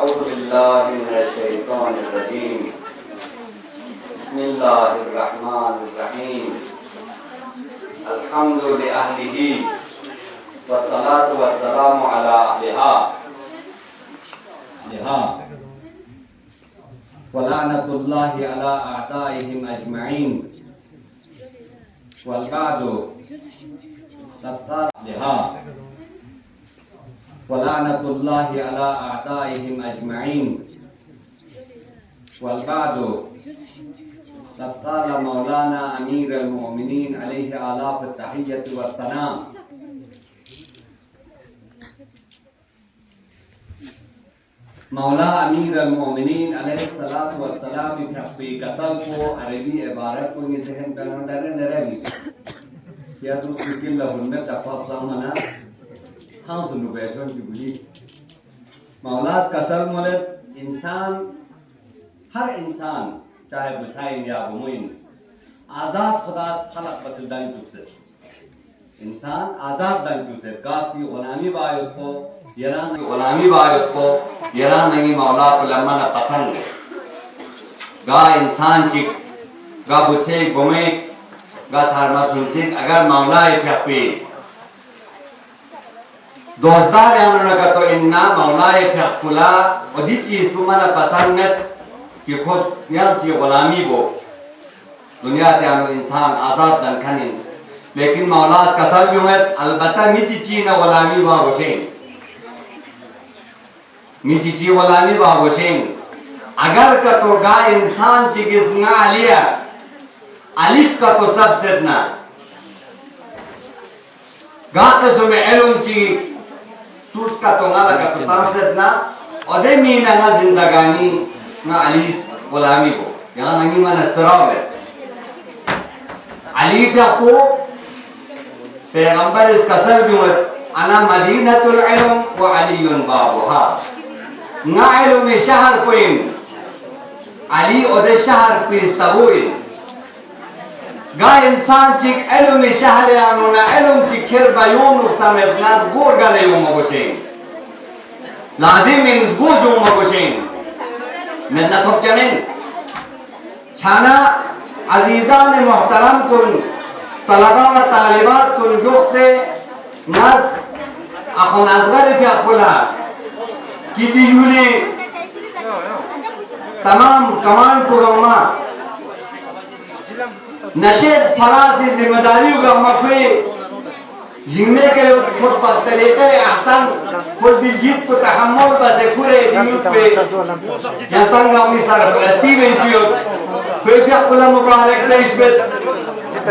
أعوذ بالله من الشيطان الرجيم. بسم الله الرحمن الرحيم. الحمد لأهله والصلاة والسلام على أهلها ولعنة الله على أعدائهم أجمعين. والبعد ولعنة الله على أعدائهم أجمعين. والبعد قد قال مولانا أمير المؤمنين عليه آلاف التحية والثناء: मौला अमीर अल-मोमिनीन अलैहिस्सलातु वस्सलाम की कसम को अरबी इबारत को ये जहन करना डरे नरमी या तो किसी लहुन में तफाव सामना हाँ सुनो बैठो की बुली मौला कसम मोले इंसान हर इंसान चाहे बुसाइन या बुमुइन आजाद खुदा खलक बसदान तुसे इंसान आजाद दान तुसे काफी गुलामी बायत को यरान गुलामी बायत को यरान नहीं मौला को लम्मा न पसंद है गा इंसान की गा बुचे गुमे गा थारमा सुनचिक अगर मौला इफ़्यापी दोस्तार यामना का तो इन्ना मौला इफ़्यापुला और जिस चीज़ को मना पसंद है कि खुद यार ची गुलामी बो दुनिया ते आनो इंसान आजाद दनखनी लेकिन मौला कसम भी है अलबत्ता मिची ची ना गुलामी बा हुसैन मिची वलानी बाबुशें अगर का तो गा इंसान चिकित्सा आलिया अलिफ का तो सबसे ना गा तो सुमे एलुम ची सूट का तो ना लगा तो सबसे ना और दे मीना ना जिंदगानी ना अलीफ वलामी को यहाँ नहीं मन अस्त्राव है अलीफ आपको पैगंबर इसका सर क्यों है अना मदीनतुल इल्म व अलीयुन बाबुहा नाइलो में शहर कोइन अली और शहर फिस्तबुइन गा इंसान चिक एलो में शहर यानुना एलो चिक खिर बायोन समेत नाज गोर गले मगोशें लाजिम इन गोजो मगोशें मैं न थोक जमें छाना अजीज़ान मोहतरम कुन तलबा व तालिबात कुन जोक से नाज अखुन असगर क्या खुला किसी यूने तमाम कमान को गम्मा नशेद फरासी जिम्मेदारी का मफ़े जिम्मे के खुद पत्तले के आसान खुद दिलजीत को तहम्मुल बसे पूरे दिनों पे जनता गामी सारा फलस्ती में जियो फिर क्या खुला मुबारक देश में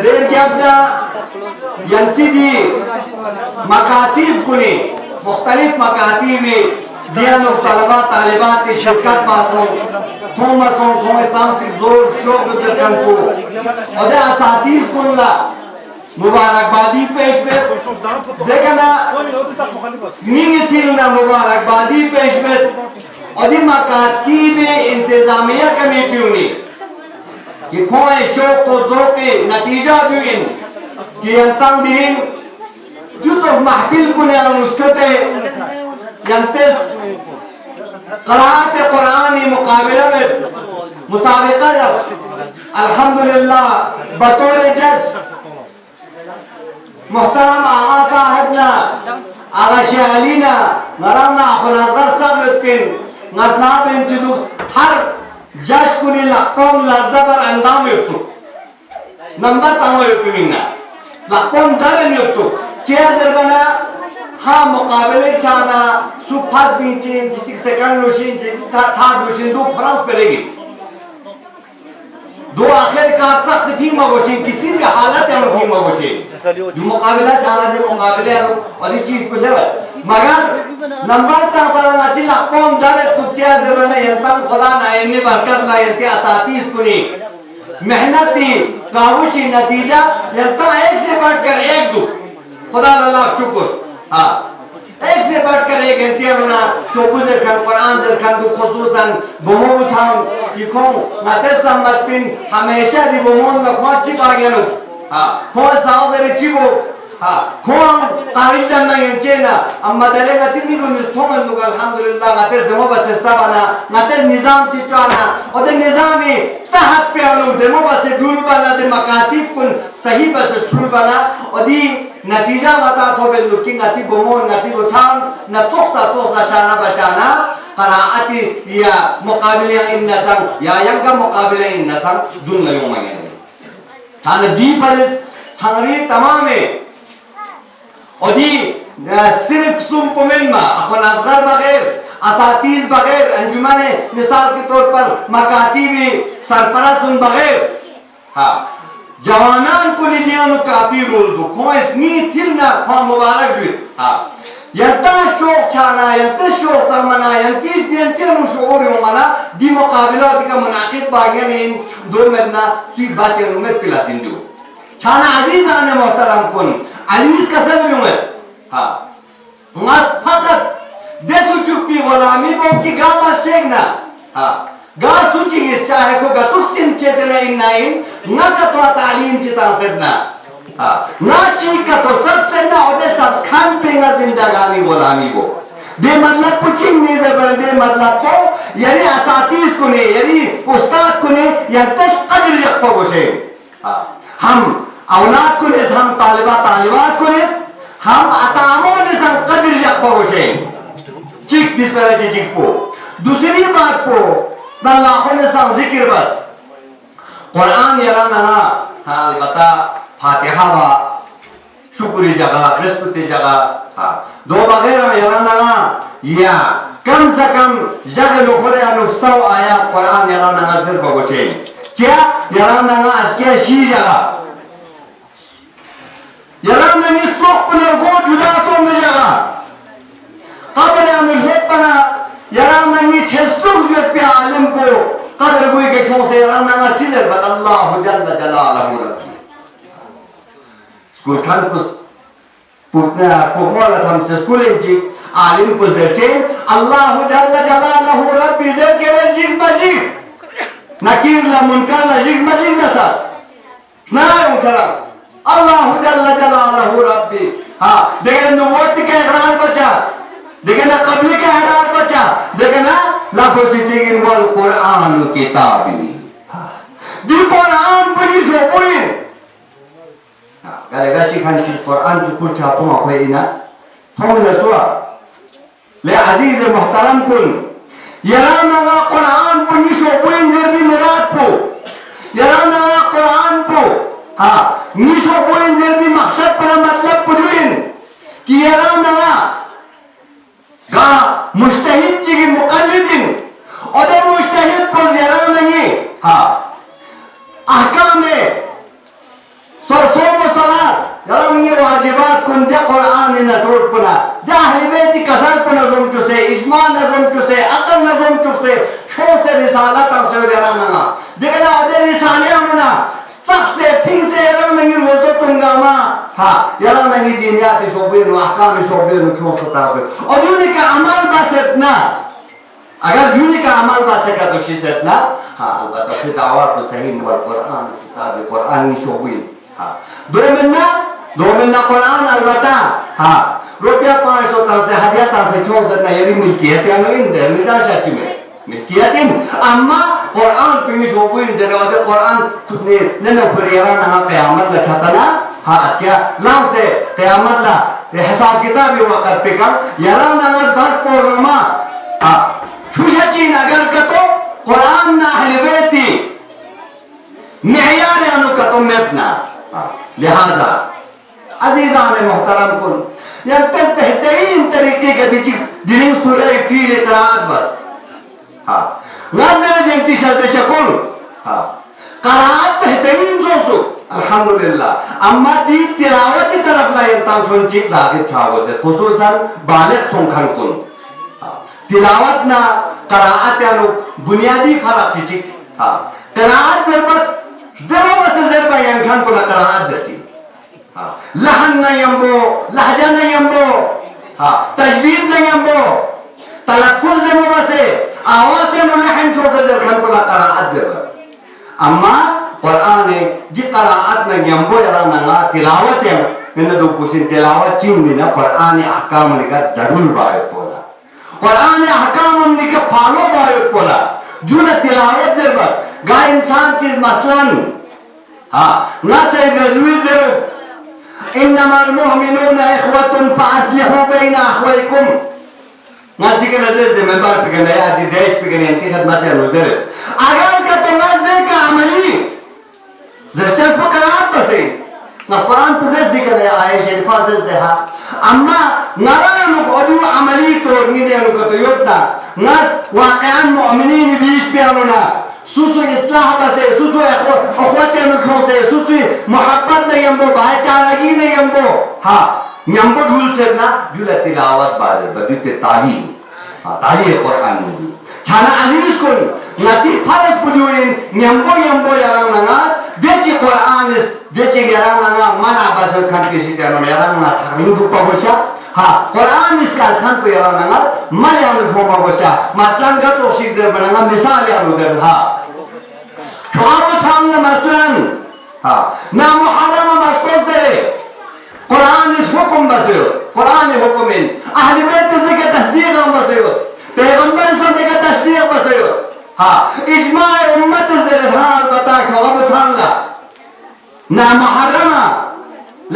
देर क्या अपना यंती जी मकातीब कुने मुख्तलिफ मकातीब में दियानो तलबा तालिबात की शिरकत पासों सोमसों सोमताम से जोर शोक दरकन को और असातीज़ कुल्ला मुबारकबादी पेश में देखना नींग थिलना मुबारकबादी पेश में और मकाती में इंतजामिया कमेटियों ने कि कोई शोक को जोके नतीजा भी इन कि अंतम दिन जो तो महफिल को ने अनुष्ठित यंतेस क़राअत कुरानी मुकाबला में मुसाबिक़ा अल्हम्दुलिल्लाह बतौर जज मोहतरम आगा साहब ना आगा शाली ना मराना अपनाज़र सब लेकिन मरनाब इंचुदुस हर जज को ने लक्कों लज़्ज़बर अंदाम युक्तु नंबर तांगो युक्तु मिन्ना लक्कों दर युक्तु चेयर बना हाँ मुकाबले चाना सुफास बीचिन जितिक सेकंड लोशिन जितिक थर्ड लोशिन दो फ्रांस करेगी दो आखिर का तक से भी मगोशिन किसी भी हालत में भी मगोशिन जो मुकाबला चाना जो मुकाबले और ये चीज कुछ है मगर नंबर ता पर नाचिल कौन जाने कुछ जरूर नहीं यंतम खुदा ना इन्हीं बरकत ला यंती असातीस कुनी मेहनती कावुशी नतीजा यंतम एक से बढ़कर एक दो खुदा अल्लाह शुक्र हाँ एक से बढ़कर एक इंतज़ामना चौकुल देखकर कुरान देखकर दो खुसूसन बोमो उठाऊं इकों नाते सम्मतिन हमेशा दी बोमों लखों चिप आगे लो हाँ कौन साउंड रे चिपो khuang qaridan na yenchena amma dalega tinni ko nisthongan nuga alhamdulillah ngater demo base sabana ngater nizam chichana ode nizami tahat pe anu demo base dul bana de makatib kun sahi base dul bana odi natija mata thobe looking ati gomon ngati gocham na toksa shana bashana qaraati ya muqabil yang innasang ya yang ka muqabil yang innasang dun la yong mangene ana di paris thangri tamame odi सिर्फ सुम पुमेनमा अपन असगर बगैर असातीज बगैर अंजुमने मिसाल के तौर पर मकातीबी सरपरस्त बगैर जवानान को निदियानु काफी रोल दो कोइस नी थिलना खा मुबारक भी यंता शोक छाना यंता शोक समना यंतीस यंते शुऊर योमना दी मुकाबला का मुनाकिब बागियान इन दो मरना सी बात ये उम्र पिला सिंधु छाना अजीज आने मोहतरम कुन अलीस कसम में Mas fakat desu chupi golami bo ki gama segna ga suci is chahe ko ga tuksin chetna inain na ka to talim chita sedna na chi ka to sab sedna ode sab khan penga zindagani golami bo de मतलब puching ne zabar de मतलब to yani asatis ko ne yani ustad ko ne ya tas qadr yakfa go she हम औलाद को ने हम तालिबात को ने हम अतामों ने संग कदर जख्पा होशे चिक बिस्मिल्लाह जी चिक को दूसरी बात को अल्लाह ने संग जिक्र बस कुरान यराना अलबत्ता फातिहा वा शुक्री जगह बृहस्पति जगह दो वगैरह यराना या कम से कम जगह लोखरे अनुस्ताव आया कुरान यराना नजर बगोशे क्या यराना अस्के शी जगह यराना नि सोक पना गो जुदा तो मिलेगा कब्र में होतना यराना नि छस्तुक जो पे आलिम को कब्र कोई के क्यों से यराना ना चीज़ बत अल्लाह जल्ल जलालहु रब्बी स्कूल खान को पुटना कोमला हम से स्कूल जी आलिम को से अल्लाह जल्ल जलालहु रब्बी जे के जिस मजिस नकीर ला मुनकर ला जिस मजिस ना सा ना उतरा अल्लाह जल्ल जलालहु रब्बी देखना नुबूवत के इकरार बचा देखना कबली का इकरार बचा देखना लाखों सिद्दीकीन वल कुरान किताबी दी कुरान बनी सो बोले गले गाशी खान की कुरान जो कुछ आपको आखिर इना थोड़ा नसुआ ले अजीज मोहतरम कुल यराना वा कुरान बनी सो बोले नबी मुराद को यराना वा कुरान को निशो बोले नबी मकसद पर मतलब पुजुइन कि यराना गा मुज्तहिद जी की मुकल्लिदिन और मुज्तहिद पर यराना ये अहकाम में सोम सलात यराना ये वाजिबात कुंदे कुरान ने नजर पना जाहिल बेटी कसर पर नजर चुसे इज्मा नजर चुसे अकल नजर चुसे शो से रिसालत और से यराना देखना अदे रिसाले हमना सबसे ठीक से यराना नहीं बोलते तुंगामा यराना नहीं दुनिया के शोबे नो अहकाम शोबे नो क्यों सता है और यूनी का अमल बासतना अगर यूनी का अमल बासेगा तो शिसतना अलबत्ता फिर दावत तो सही नवर कुरान किताब कुरान की शोबे दो महीना कुरान अलबत्ता रुपया 500 तक से हदिया तक से क्यों सतना यदि मिल्कियत या नहीं इंदर निदान सच्ची में मिल्कियतिन अम्मा कुरान पे शोबे इंदर और कुरान तुझे नन्हे फरियारा ना क़यामत लखतना क्या लां से क़यामत ला हिसाब किताब ये वक्त पे का यारा ना 10 प्रोग्रामा छुशचीन अगर कतो कुरान ना अहले बैती मेयार अनु कतो मेतना लिहाजा अजीज़ान मोहतरम कुल यह बेहतरीन तरीके का दिलिंग सूरह फील इतरात बस नज़र देखती शर्त शकुल करात बेहतरीन जोशो अल्हम्दुलिल्लाह अम्मा दी तिलावत की तरफ ला इंसान सुनचिक लागे छावो से खुसूसन बालिग सुनखन कुल तिलावत ना करात यानो बुनियादी फर्क चिक करात में पर जब वैसे जर बयान खान को करात देती लहन न यम्बो लहजा न यम्बो तजवीद न यम्बो तलक्कुज़ न वैसे आवाज़ से मुलहन को जर खान को करात देता अम्मा कुरान जी क़राअत में यम्बो यराना तिलावत है इन दो कुछ तिलावत चीम ना कुरान अहकाम निका जरूर बाय पोला कुरान अहकाम निका फॉलो बाय पोला जुना तिलावत जरबत गा इंसान चीज मसलन हाँ ना से गजवी जर इन्नमल मुमिनून इख्वतुन फास्लिहू बैना अख्वैकुम नाती के नजर से मैं बात करने आया आदि देश पे करने अंतिम खदमत है नजर अगर का तो नजर का अमली जैसे फकरात बसे नस्वान प्रोसेस दिखने आए शरीफा से देखा अम्मा नरायण को अदू अमली तो नीचे उनको तो योद्धा नस वाक़यान मुअमिनीन बीच पे आना सुसु इस्लाह बसे सुसु अख़वत मुखों से सुसु मोहब्बत नहीं हमको भाईचारागी नहीं हमको हाँ nyambo dul serna jula tilawat bazer badute talim talim Quran chana aziz kun ngati faras pudurin nyambo yarang nangas deci Quran deci yarang nanga mana basal khan kisi jano yarang na thamin dupa bosha ha Quran iskal khan ko yarang nangas mali am khoma bosha maslan ga to sikder bananga misal ya uder ha chama thamna maslan ha na muharram mastos dere Quran इस हुक्म बसे कुरान हुक्म इन अहले बैत के तस्दीक हम बसे पैगंबर सब के तस्दीक बसे हाँ इज्मा उम्मत से हाल बता खबर थांगा ना मुहर्रमा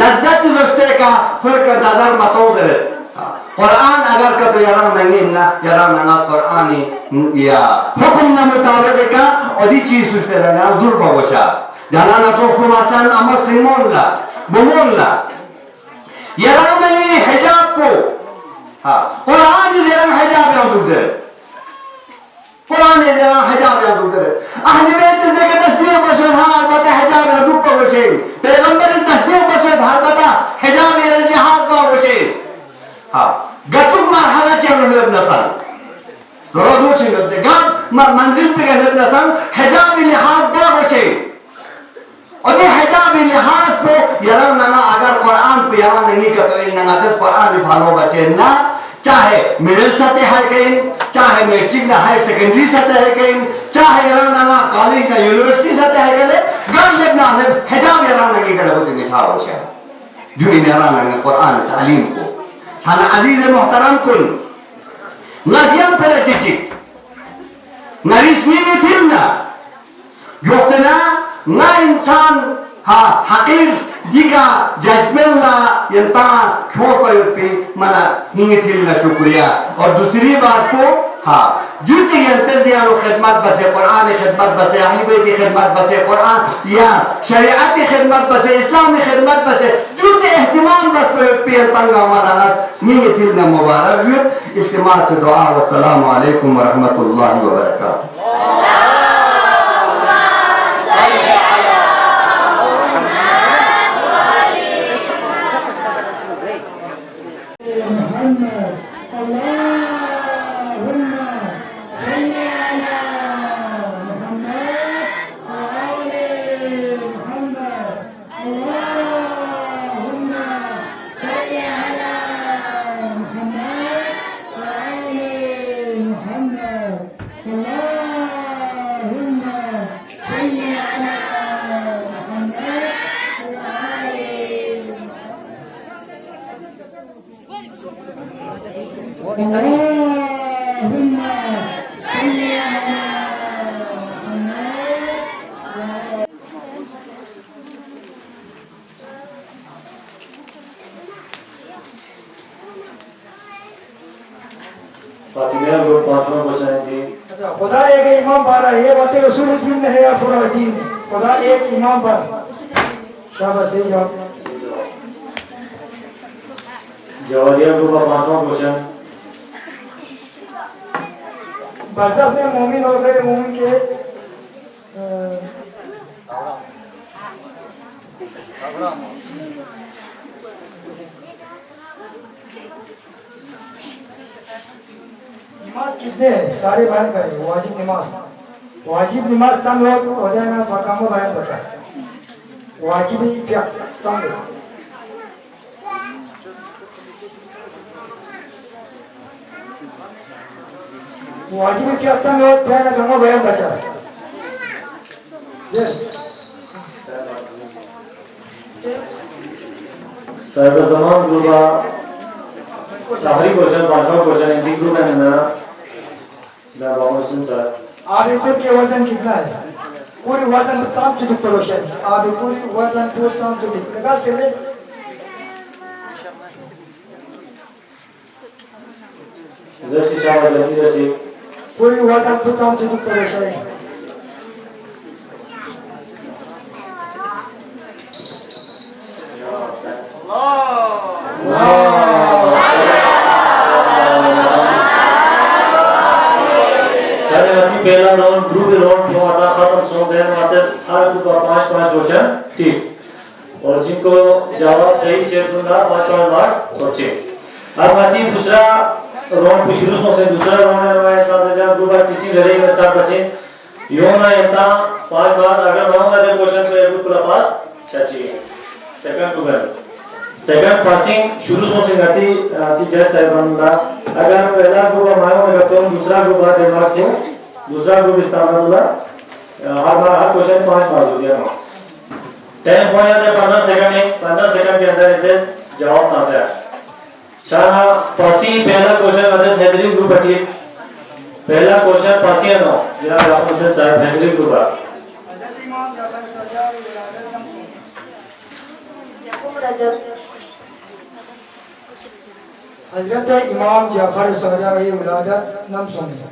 लज्जत जोस्ते का फर्क दादर मतों दे कुरान अगर कभी याराम नहीं ना याराम ना कुरानी या हुक्म ना मुताबिक का और ये चीज़ उससे ना जुर्ब बचा जाना ना तो फुमासान अमर सिमोनला बुमोनला याराम नहीं हिजाब को हाँ कुरान याराम हिजाब या दूसरे कुरान याराम हिजाब या दूसरे अहले बैत से के तस्दीक बसे हाँ बता हिजाब या दूसरे बसे पैगंबर तस्दीक बसे हाँ बता हिजाब या जिहाद बा बसे हाँ गचुक मरहला चल रहा नसन रोज़ चल रहा गम मंजिल पे गए नसन हिजाब लिहाज बा बसे और ये हिजाब लिहाज को याराम ना अगर कुरान पे याराम नहीं करते इन ना दस कुरान भी फॉलो बचे ना चाहे मिडिल सतह है कहीं चाहे मैट्रिक ना हाई सेकेंडरी सतह है कहीं चाहे याराम ना कॉलेज ना यूनिवर्सिटी सतह है कले गम जब ना हिजाब याराम नहीं करे वो तो निशान हो जाए जो इन याराम ना कुरान तालीम को थाना अजीज मोहतरम कुल नज़ियम फलचिकी नरिस्मी में थिलना जोसना ना इंसान हाँ हकीर दिका जज्मेला यंता क्यों पयुक्ति मना हिंगे ना शुक्रिया और दूसरी बात को हाँ जुटे यंते दिया लो खिदमत बसे कुरान खिदमत बसे अहले बैत की खिदमत बसे कुरान या शरीयत की खिदमत बसे इस्लाम की खिदमत बसे जुटे एहतिमाम बस पयुक्ति यंता हमारा नस हिंगे ना मुबारक युत इज्तिमा से दुआ व सलाम अलैकुम व रहमतुल्लाहि व बरकातहू खुदा एक इमाम बारा ये बातें उसूल दीन में है या पूरा दीन में खुदा एक इमाम बारा शाबाश दे जाओ जवादिया को पांचवा क्वेश्चन बज़ाब से मोमिन और गैर मोमिन के नमाज कितने हैं सारे बयान करें वाजिब नमाज सम लोग हो जाएगा मकाम बयान बता वाजिब ही क्या कम है वाजिब क्या कम लोग क्या ना कम बयान बचा सर्वसमान ग्रुप आखिरी क्वेश्चन 5वां क्वेश्चन हिंदी ग्रुप है ना द क्वेश्चन सर आदित्य के वजन कितना है पूरी वजन साम चुट क्वेश्चन आदि पूरी वजन पूरी साम चुट लगा चले जैसे शाबाश जल्दी जैसे पूरी वजन पूरी साम चुट क्वेश्चन पहला राउंड ग्रुप राउंड हमारा खत्म सो गया मात्र हर ग्रुप का 5-5 क्वेश्चन ठीक और जिनको जवाब सही चेक दूंगा 5-5 मार्क्स और चेक अब आती दूसरा राउंड शुरू से दूसरा राउंड में हमारे साथ जब ग्रुप का टीचिंग करेगा स्टार्ट बचे यो ना इतना 5 बार अगर रहूंगा तो क्वेश्चन पे ग्रुप का पास चाहिए सेकंड ग्रुप सेकंड पासिंग शुरू से गति टीचर साहब का अगर पहला ग्रुप हमारा में करते हैं दूसरा ग्रुप का दिमाग को दूसरा ग्रुप इस्तेमाल होगा हर क्वेश्चन 5 मार्क्स हो गया 10 पॉइंट है 15 सेकंड है 15 सेकंड के अंदर इसे जवाब आता है शाह पासी पहला क्वेश्चन आता है हैदरी ग्रुप है पहला क्वेश्चन पासी है नो जनाब आपको से साहब हैदरी ग्रुप है हजरत इमाम जाफर सराई विलादत नाम सुनिए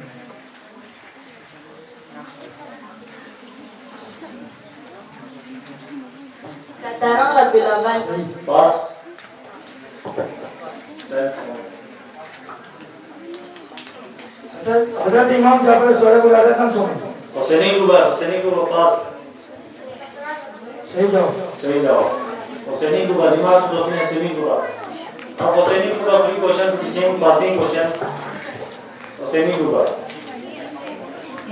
Sekarang lebih lambat. पास हजरत इमाम जाफर सराई विलादत नाम सुनिए हुसैनी ग्रुप पास सही जवाब हुसैनी ग्रुप दिमाग से सोचने हुसैनी ग्रुप अब हुसैनी ग्रुप का pre question teaching passing question Husaini group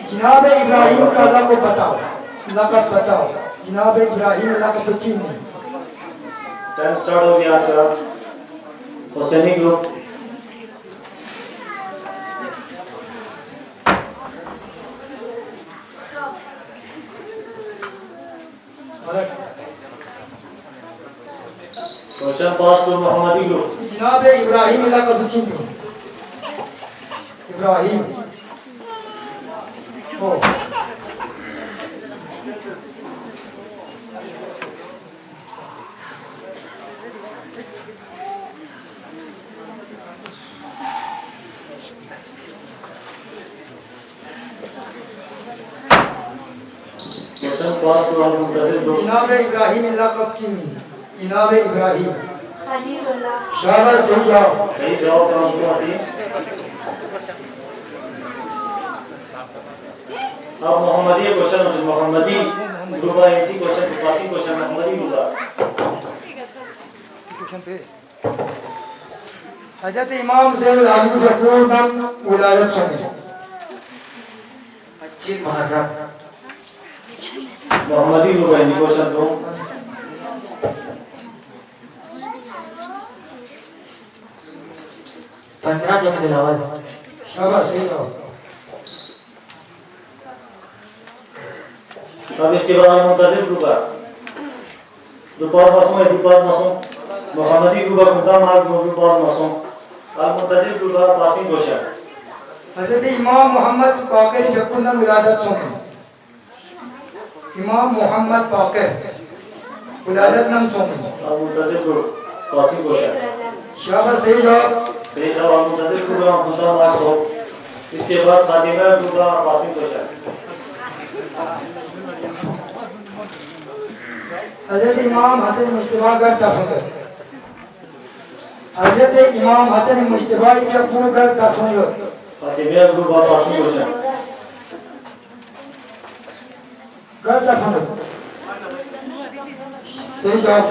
जनाब इब्राहिम का लक़ब बताओ जनाब इब्राहिम लक़ब चीनी टाइम स्टार्ट हो गया आपका Husaini group question pass to Mohammadi group जनाब इब्राहिम लक़ब चीनी इब्राहिम ओ जनाब इब्राहिम लक़ब चीनी जनाब इब्राहिम Khalilullah. शाबाश सही जवाब अब मोहम्मदी क्वेश्चन होते मोहम्मदी ग्रुप है इसी क्वेश्चन पासिंग क्वेश्चन मोहम्मदी होगा हजरत इमाम ज़ैनुल आबिदीन ग़फ़ूर नाम विलायत सुनिए 25 मुहर्रम मोहम्मदी ग्रुप है क्वेश्चन दो शाबाश सही जवाब अब इसके बाद मुंतज़िर ग्रुप है दुपार मासूम मोहम्मदी ग्रुप का खुदा मार्ग दुपार मासूम अब मुंतज़िर ग्रुप का पासिंग क्वेश्चन हजरत इमाम मोहम्मद बाक़िर यकून नाम विलादत सुनिए इमाम मोहम्मद बाक़िर विलादत नाम सुनिए अब मुंतज़िर ग्रुप पासिंग क्वेश्चन शाबाश सही जवाब मुंतज़िर ग्रुप का खुदा मार्ग हो इसके बाद फातिमा ग्रुप का पासिंग क्वेश्चन हजरत इमाम हसन मुश्तबा घर दफन हजरत इमाम हसन मुश्तबा शफूर घर दफन फातिमा ग्रुप का पासिंग क्वेश्चन घर दफन सही जवाब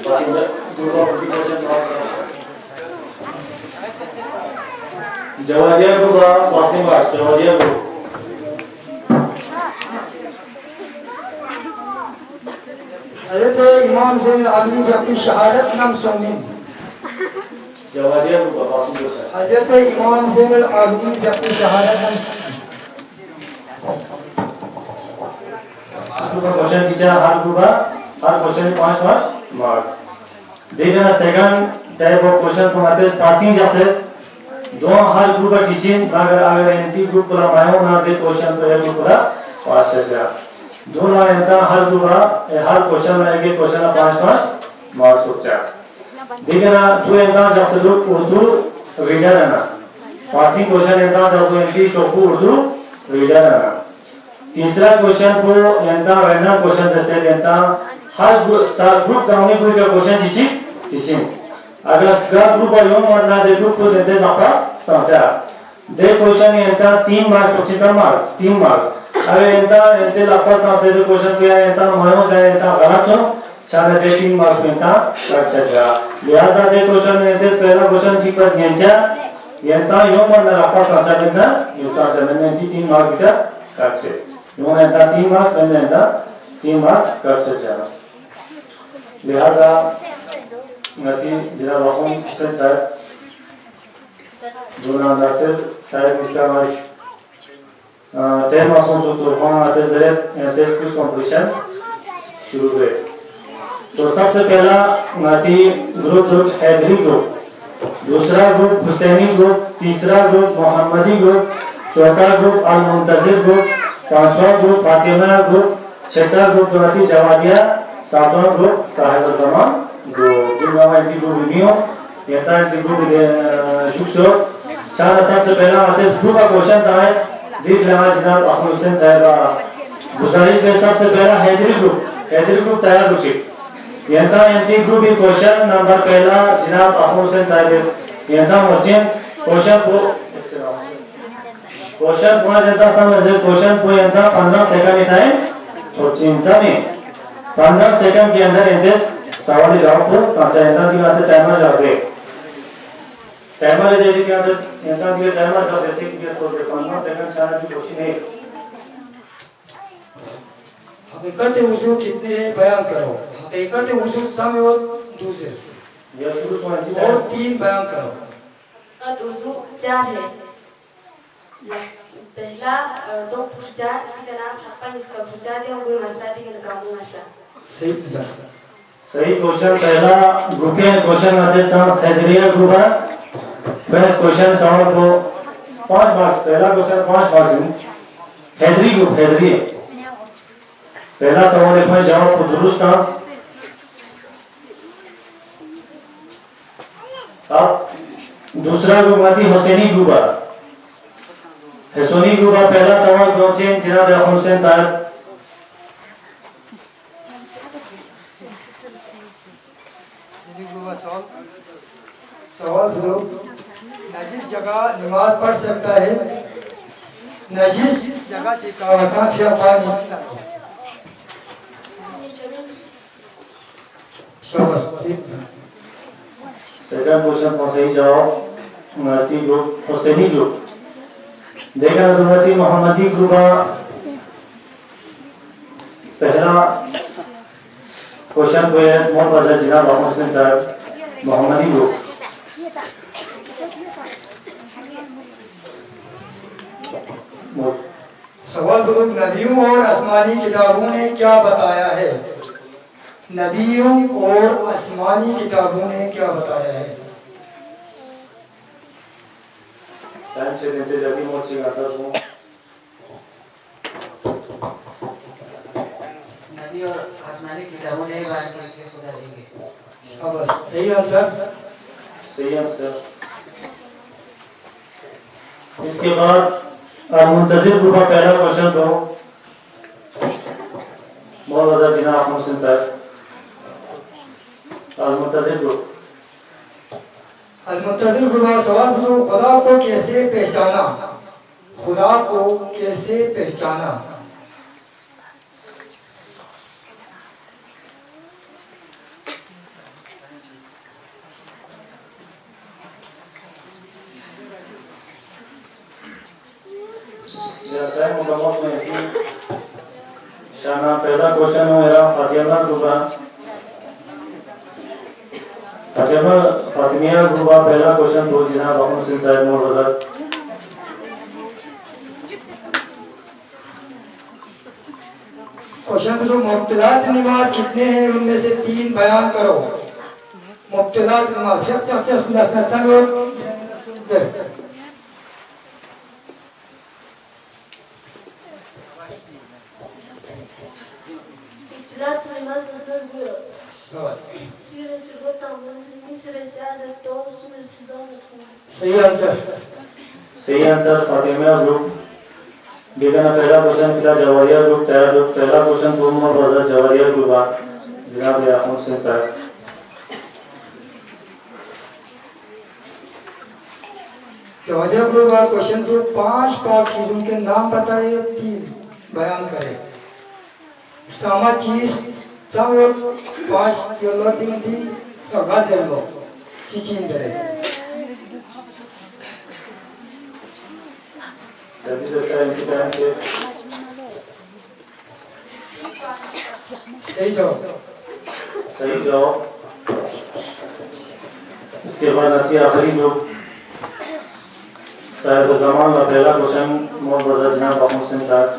फातिमा ग्रुप का क्वेश्चन जवादिया ग्रुप का पासिंग मार्क्स जवादिया ग्रुप हजरत इमाम ज़ैनुल आबिदीन की अपनी शहादत नाम सुनिए जवादिया ग्रुप का पासिंग क्वेश्चन हजरत इमाम ज़ैनुल आबिदीन की अपनी शहादत नाम क्वेश्चन टीचर हर ग्रुप हर क्वेश्चन 5 मार्क्स मार्क्स। देखना सेकंड टाइप ऑफ क्वेश्चन को आते पासिंग जैसे दो हर ग्रुप का टीचिंग अगर एंटी ग्रुप पूरा मायो ना दे क्वेश्चन तो एक पूरा पास है जा दो ना ऐसा हर ग्रुप हर क्वेश्चन में एक क्वेश्चन का 5-5 मार्क्स होता है। देखना दो ऐसा जैसे लोग उर्दू रीडर है ना पासिंग क्वेश्चन ऐसा जब एंटी टोपू उर्दू रीडर है ना। तीसरा क्वेश्चन को ऐसा रैंडम क्वेश्चन जैसे ऐसा हर ग्रुप गाउने कोई का क्वेश्चन टीचिंग अगर ग्रुप और यूं और ना दे ग्रुप को देते बापा समझा दे क्वेश्चन ऐसा 3 मार्क तो 3 मार्क अगर ऐसा ऐसे लापा समझे दे क्वेश्चन किया ऐसा मानो जाए ऐसा गलत हो शायद दे 3 मार्क में था अच्छा जा लिहाजा दे क्वेश्चन ऐसे पहला क्वेश्चन ठीक पर गंजा ऐसा यूं और ना लापा समझा देना यूं समझने में 3 मार्क का काचे यूं ऐसा 3 मार्क मैंने ऐसा 3 मार्क कर से जा लिहाजा नती जिला वाकूम से सर दूना नासिर साइड इस्तेमाल 10 मासों से तो हम आते ज़रे टेस्ट क्विज़ कंपटीशन शुरू हुए। तो सबसे पहला नती ग्रुप हैदरी ग्रुप दूसरा ग्रुप हुसैनी ग्रुप तीसरा ग्रुप मोहम्मदी ग्रुप चौथा ग्रुप अल मुंतजिर ग्रुप पांचवा ग्रुप फातिमा ग्रुप छठा ग्रुप नती जवादिया सातवां ग्रुप साहिब ज़मान जिनका एंटी ग्रुप रिव्यू येता एंटी ग्रुप शुक्र चार सबसे पहला आते ग्रुप का क्वेश्चन था देख लेना जनाब अहमद हुसैन साहब गुजारिश के सबसे पहला हैदरी ग्रुप तैयार हो चुके येता एंटी ग्रुप की क्वेश्चन नंबर पहला जनाब अहमद हुसैन साहब येता मोचन क्वेश्चन को येता समझे क्वेश्चन को येता 15 सेकंड टाइम तो चिंता नहीं 15 सेकंड के अंदर येते सवाल जवाब को पांचा येता की बात टाइमर जाओगे टाइमर दे दी के अंदर येता की टाइमर जाओ जैसे कि तो 15 सेकंड शायद की कोशिश नहीं हकीकत वुजू कितने हैं बयान करो हकीकत वुजू समय और दूसरे ये शुरू से और 3 बयान करो हकीकत वुजू 4 है पहला 2 पूजा जनाब हप्पा इसका पूजा दे और कोई मसला दे के कामू मसला सही क्वेश्चन पहला ग्रुप क्वेश्चन आते था हैदरिया ग्रुप है पहला क्वेश्चन सवाल को 5 मार्क्स पहला question 5 marks Haidari group Haidari पहला सवाल इसमें जवाब को दुरुस्त था अब दूसरा ग्रुप आती हुसैनी ग्रुप है हुसैनी ग्रुप का पहला सवाल पहुंचे जनाब अहमद हुसैन साहब सवाल दो नजिस जगह नमाज पढ़ सकता है नजिस जगह से काफी पानी सेकंड क्वेश्चन का सही जवाब नती ग्रुप हुसैनी ग्रुप देखा नती मोहम्मदी ग्रुप का पहला क्वेश्चन को है मोहम्मद वज़ीर जनाब अहमद हुसैन साहब मोहम्मदी ग्रुप सवाल दो नबियों और आसमानी किताबों ने क्या बताया है नबियों और आसमानी किताबों ने क्या बताया है टाइम से देते जल्दी मोची आता हूं नबी और आसमानी किताबों ने बात करके खुदा देंगे शाबाश सही आंसर इसके बाद मुंतजिर ग्रुप का पहला क्वेश्चन तो बहुत ज्यादा जिना अहमद हुसैन साहब मुंतजिर ग्रुप अलमुतज़िल ग्रुप का सवाल तो खुदा को कैसे पहचाना खुदा को कैसे पहचाना टाइम मुकम्मल में शाना पहला क्वेश्चन है मेरा फातिमा ग्रुप फातिमिया ग्रुप का पहला क्वेश्चन तो जनाब अहमद हुसैन साहब मोहम्मद क्वेश्चन जो मुब्तलात नमाज कितने हैं उनमें से 3 बयान करो। मुब्तलात नमाज İtiraz namaz nasıl diyor? Suresi Gotam'ın suresi Azat Doğu suresi Zahmet. सही आंसर। सही आंसर फातिमा ग्रुप। बेगाना पहला क्वेश्चन फिर जवाहरिया ग्रुप पहला क्वेश्चन मोहम्मद रजा जवाहरिया ग्रुप जनाब याकूब सिंह साहब। जवाहरिया ग्रुप का क्वेश्चन तो 5 पाक चीजों के नाम बताइए, 3 बयान करें। sama cheese sama 5 kilo tinggi तो गाजर लो चीचिन करे। जल्दी से सर इनकी टाइम से सही जवाब। इसके बाद आती है आखिरी ग्रुप साहिब जमान का पहला क्वेश्चन मोहम्मद रजा जनाब याकूब सिंह साहब।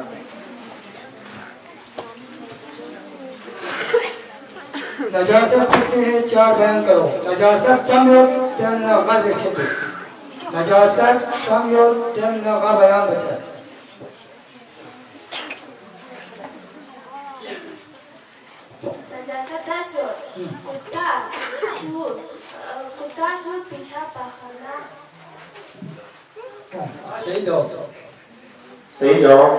नजासत कितने हैं 4 बयान करो। नजासत समयों तेरना गाजर से नजासत समयों तेरना का बयान बचा। नजासत 10 कुत्ता सूर पीछा पखाना। सही जवाब। सही जवाब।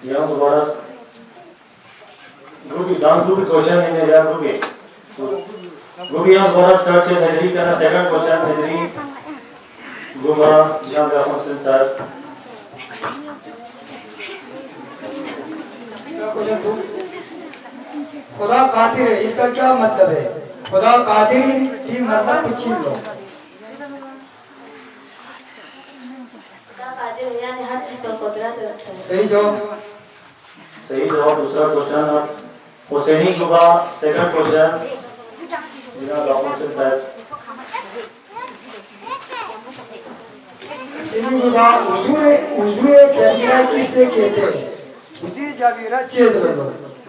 यहाँ दोबारा ग्रुप क्वेश्चन नहीं जा ग्रुप यहाँ दोबारा स्टार्ट से नजरी करना। सेकंड क्वेश्चन नजरी ग्रुप यहाँ पे अपन से सर खुदा कादिर है, इसका क्या मतलब है? खुदा कादिर की मतलब पूछी लो। खुदा कादिर है यानी हर चीज पर कुदरत रखता है। सही जवाब। सही जवाब। दूसरा क्वेश्चन अब हुसैनी ग्रुप सेकंड क्वेश्चन जनाब याकूब सिंह साहब। उज़्वे जबीरा किससे कहते हैं? उज़्वे जबीरा चेद लो।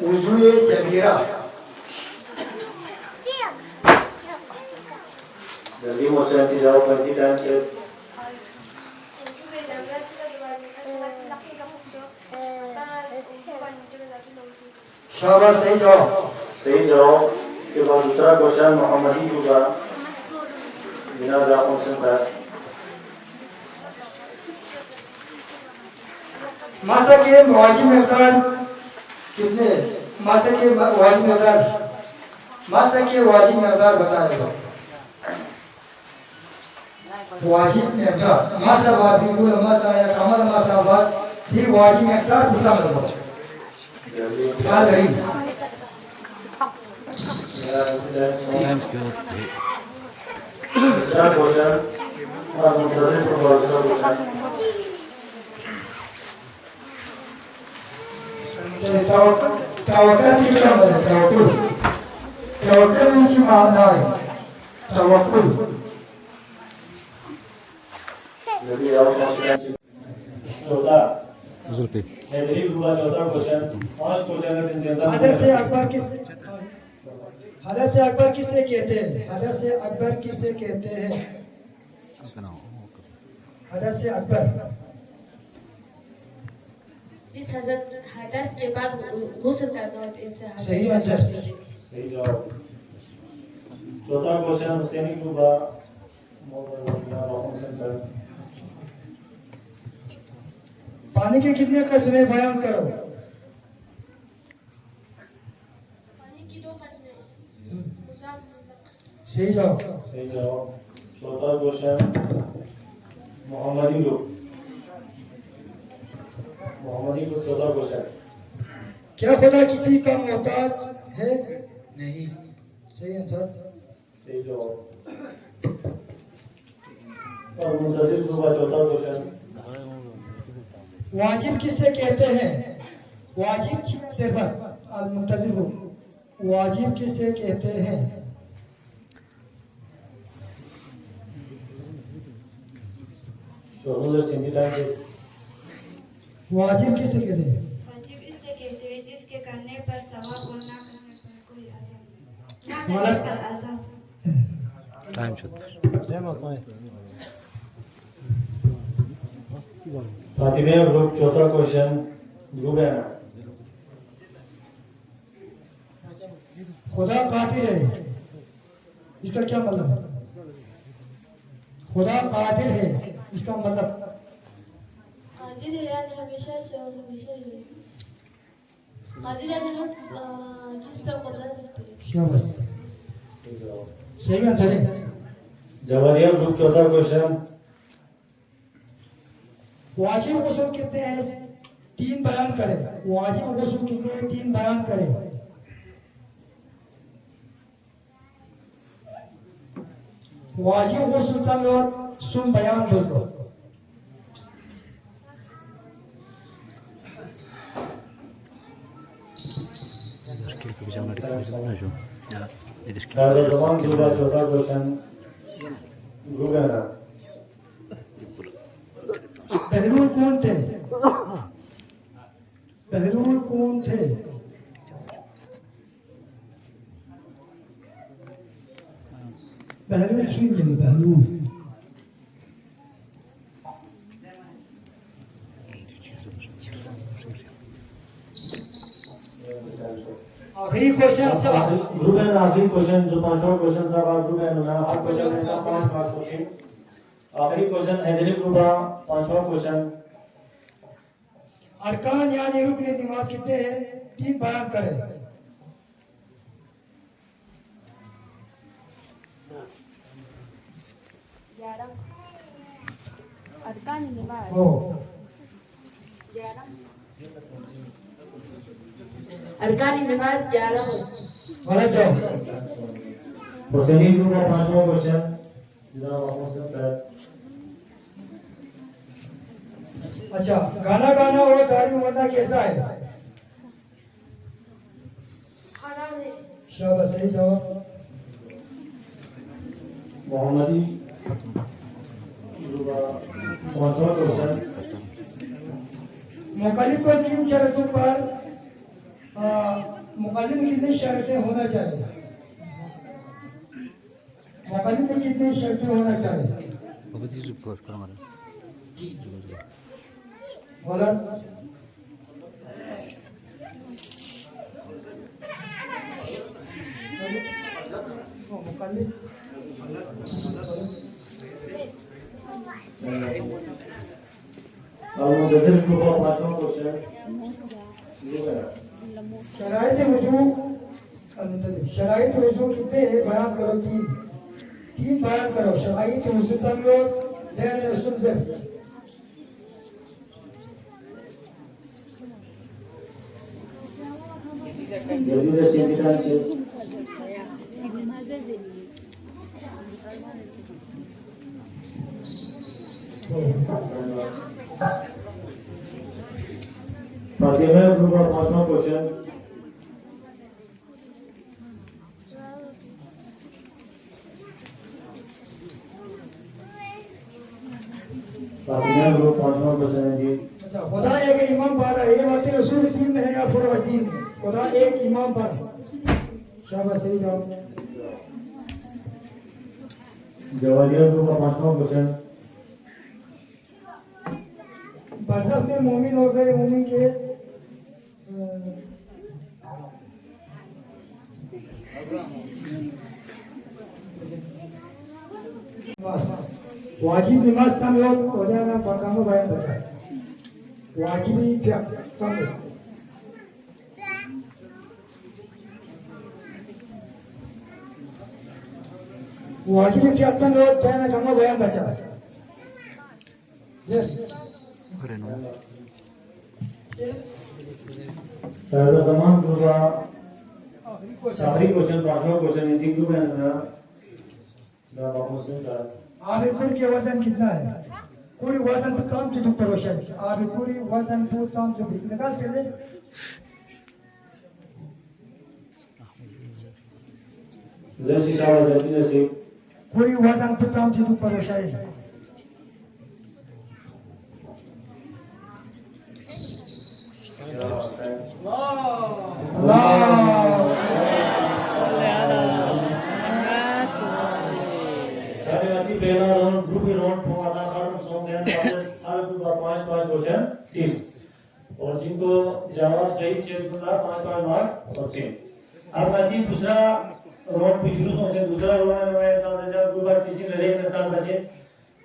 उज़्वे जबीरा जल्दी मुझसे जवाब करती टाइम से शाबाश। सही जवाब। सही जवाब। के बाद दूसरा क्वेश्चन मोहम्मदी होगा जनाब याकूब सिंह साहब। मासा के वाजिब मिक़दार कितने? मासा के वाजिब मिक़दार बताएगा। वाजिब मिक़दार मासा बात बिल्कुल मासा या कमल मासा बात थी वाजिब मिक़दार पूरा मतलब ख्याल रही। दूसरा क्वेश्चन और मुंतज़िर को दूसरा क्वेश्चन तवक्कुल की क्या मतलब? तवक्कुल की माना है तवक्कुल। जल्दी आओ चौथा नजरी हुआ चौथा क्वेश्चन। 5 क्वेश्चन है जनता हदस अकबर किससे कहते हैं? हदस अकबर किससे कहते हैं? हदस अकबर जिस हदस के बाद गुस्ल करना होता है इससे सही आंसर। सही जवाब। चौथा क्वेश्चन हुसैनी ग्रुप पानी के कितने किस्में बयान करो। पानी की 2 किस्में सही जवाब। सही जवाब। चौथा क्वेश्चन मोहम्मदी ग्रुप चौथा क्वेश्चन। क्या खुदा किसी का मोहताज है? नहीं। सही आंसर। सही जवाब। और मुंतज़िर ग्रुप चौथा क्वेश्चन। वाजिब किससे कहते हैं? वाजिब अल मुंतज़िर वाजिब किससे कहते हैं? सिंधी टाइम वाजिब किससे कहते हैं? वाजिब इससे कहते हैं जिसके करने पर सवाब और ना करने पर कोई अज़ाब, ना गलत। करने पर अज़ाब। फातिमा ग्रुप चौथा क्वेश्चन ग्रुप है ना खुदा कादिर है, इसका क्या मतलब है? खुदा कादिर है, इसका मतलब कादिर है यानी हमेशा से और हमेशा ही है। कादिर यानी हर जिस पर कुदरत रखती है। शाबाश, सही आंसर है। जवाहरिया ग्रुप चौथा क्वेश्चन वाजिब गुस्ल कितने हैं? 3 बयान करें। वाजिब गुस्ल कितने हैं? 3 बयान करें। वाजिब गुस्ल तम और सुन बयान बोल दो। सारे जवान ग्रुप का चौथा क्वेश्चन ग्रुप है ना बहलूल कौन थे? बहलूल कौन थे? बहलूल सुन लीजिए, बहलूल आखिरी क्वेश्चन सवाल। ग्रुप है ना आखिरी क्वेश्चन जो पांचवा क्वेश्चन था वो ग्रुप है ना हर क्वेश्चन में 5 मार्क्स होंगे। आखिरी क्वेश्चन हैदरी ग्रुप का पांचवा क्वेश्चन अरकान यानी रुकन नमाज कितने हैं? 3 बयान करें। अरकान नमाज हो अरकान नमाज 11 है। गलत जवाब। हुसैनी ग्रुप का पांचवा क्वेश्चन जनाब मोहम्मद सैयद अच्छा, गाना गाना और दाढ़ी मोड़ना कैसा है? हराम है। शाबाश, सही जवाब। मोहम्मदी ग्रुप का पांचवा क्वेश्चन मुकल्लिद को 3 शर्तों पर मुकल्लिद में कितनी शर्तें होना चाहिए? मुकल्लिद में कितनी शर्तें होना चाहिए? गलत। मुकल्लिद और मुदस्सिर ग्रुप का पांचवा क्वेश्चन शराइत वजू, शराइत वजू कितने हैं? बयान करो। 3 बयान करो। शराइत वजू तम और दैन रसूल से जल्दी से सीधी टाइम से फातिमा ग्रुप का पांचवा क्वेश्चन फातिमा ग्रुप पांचवा क्वेश्चन है जी खुदा एक इमाम पर है। ये बातें रसूल दीन में है या फुरवा दीन में? खुदा एक इमाम पर है। शाबाश, सही जवाब। जवाहरिया ग्रुप का पांचवा क्वेश्चन बरसत से मोमिन और गैर मोमिन के वाजिब नमाज समझो। खुदा ना पकामो बयान बता। वाजिबी क्या कम है? वाजिबी क्या समझो? क्या ना कम बयान बचा। सारा सामान ग्रुप का आखिरी क्वेश्चन पांचवा क्वेश्चन हिंदी ग्रुप है ना जनाब मोहम्मद सैयद आबिकुर के वजन कितना है? पूरी वजन पर काम जो पर रोशन आबिकुरी वजन पर काम जो निकाल के ले। जैसी शाह जल्दी जैसी पूरी वजन पर काम जो पर रोशन जवाब सही 6 गुना 5 मार्क्स और 6। अब बाकी दूसरा रोड पे शुरू से दूसरा रोड में मैं जब गुरुवार टीचिंग रहे हैं स्टार्ट बचे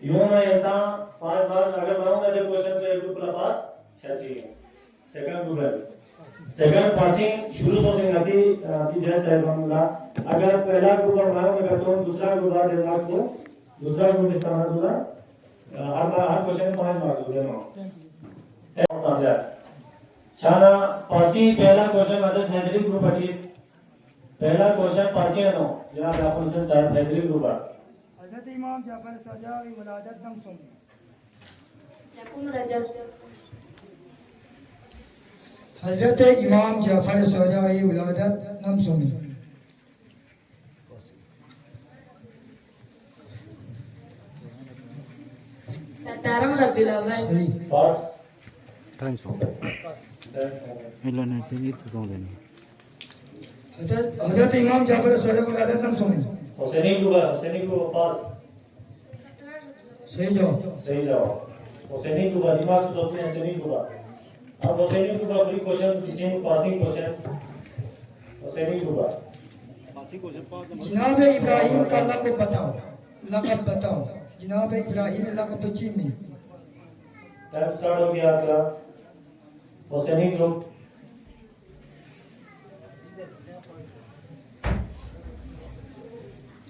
यूं मैं यता 5 मार्क्स अगर लाऊंगा जब क्वेश्चन पे 2 प्लस पास 6 चाहिए। सेकंड गुरुवार सेकंड पासिंग शुरू से नदी जैसे है मामला अगर पहला गुरुवार बनाऊंगा तो दूसरा गुरुवार देना को दूसरा ग्रुप इस्तेमाल दूंगा हर क्वेश्चन में 5 मार्क्स देना शाना पासी पहला क्वेश्चन मतलब हैदरी ग्रुप अटी पहला क्वेश्चन पासी है नो जनाब आप क्वेश्चन चार हैदरी ग्रुप है हजरत इमाम जाफर सजावी वलादत नम सुन यकुन रजब हजरत इमाम जाफर सजावी वलादत नम सुन 17 रबीउल अव्वल पास थैंक्स मिलन है ये तो देने हजरत इमाम जाफर सजावी वलादत नम सुन हुसैनी को पास सही जवाब हुसैनी को दिमाग तो उसने हुसैनी को अब हुसैनी को अगली question teaching passing question Husaini को जनाब इब्राहिम का लक़ब बताओ जनाब इब्राहिम लक़ब चीमी टाइम स्टार्ट हो गया आपका हुसैनी ग्रुप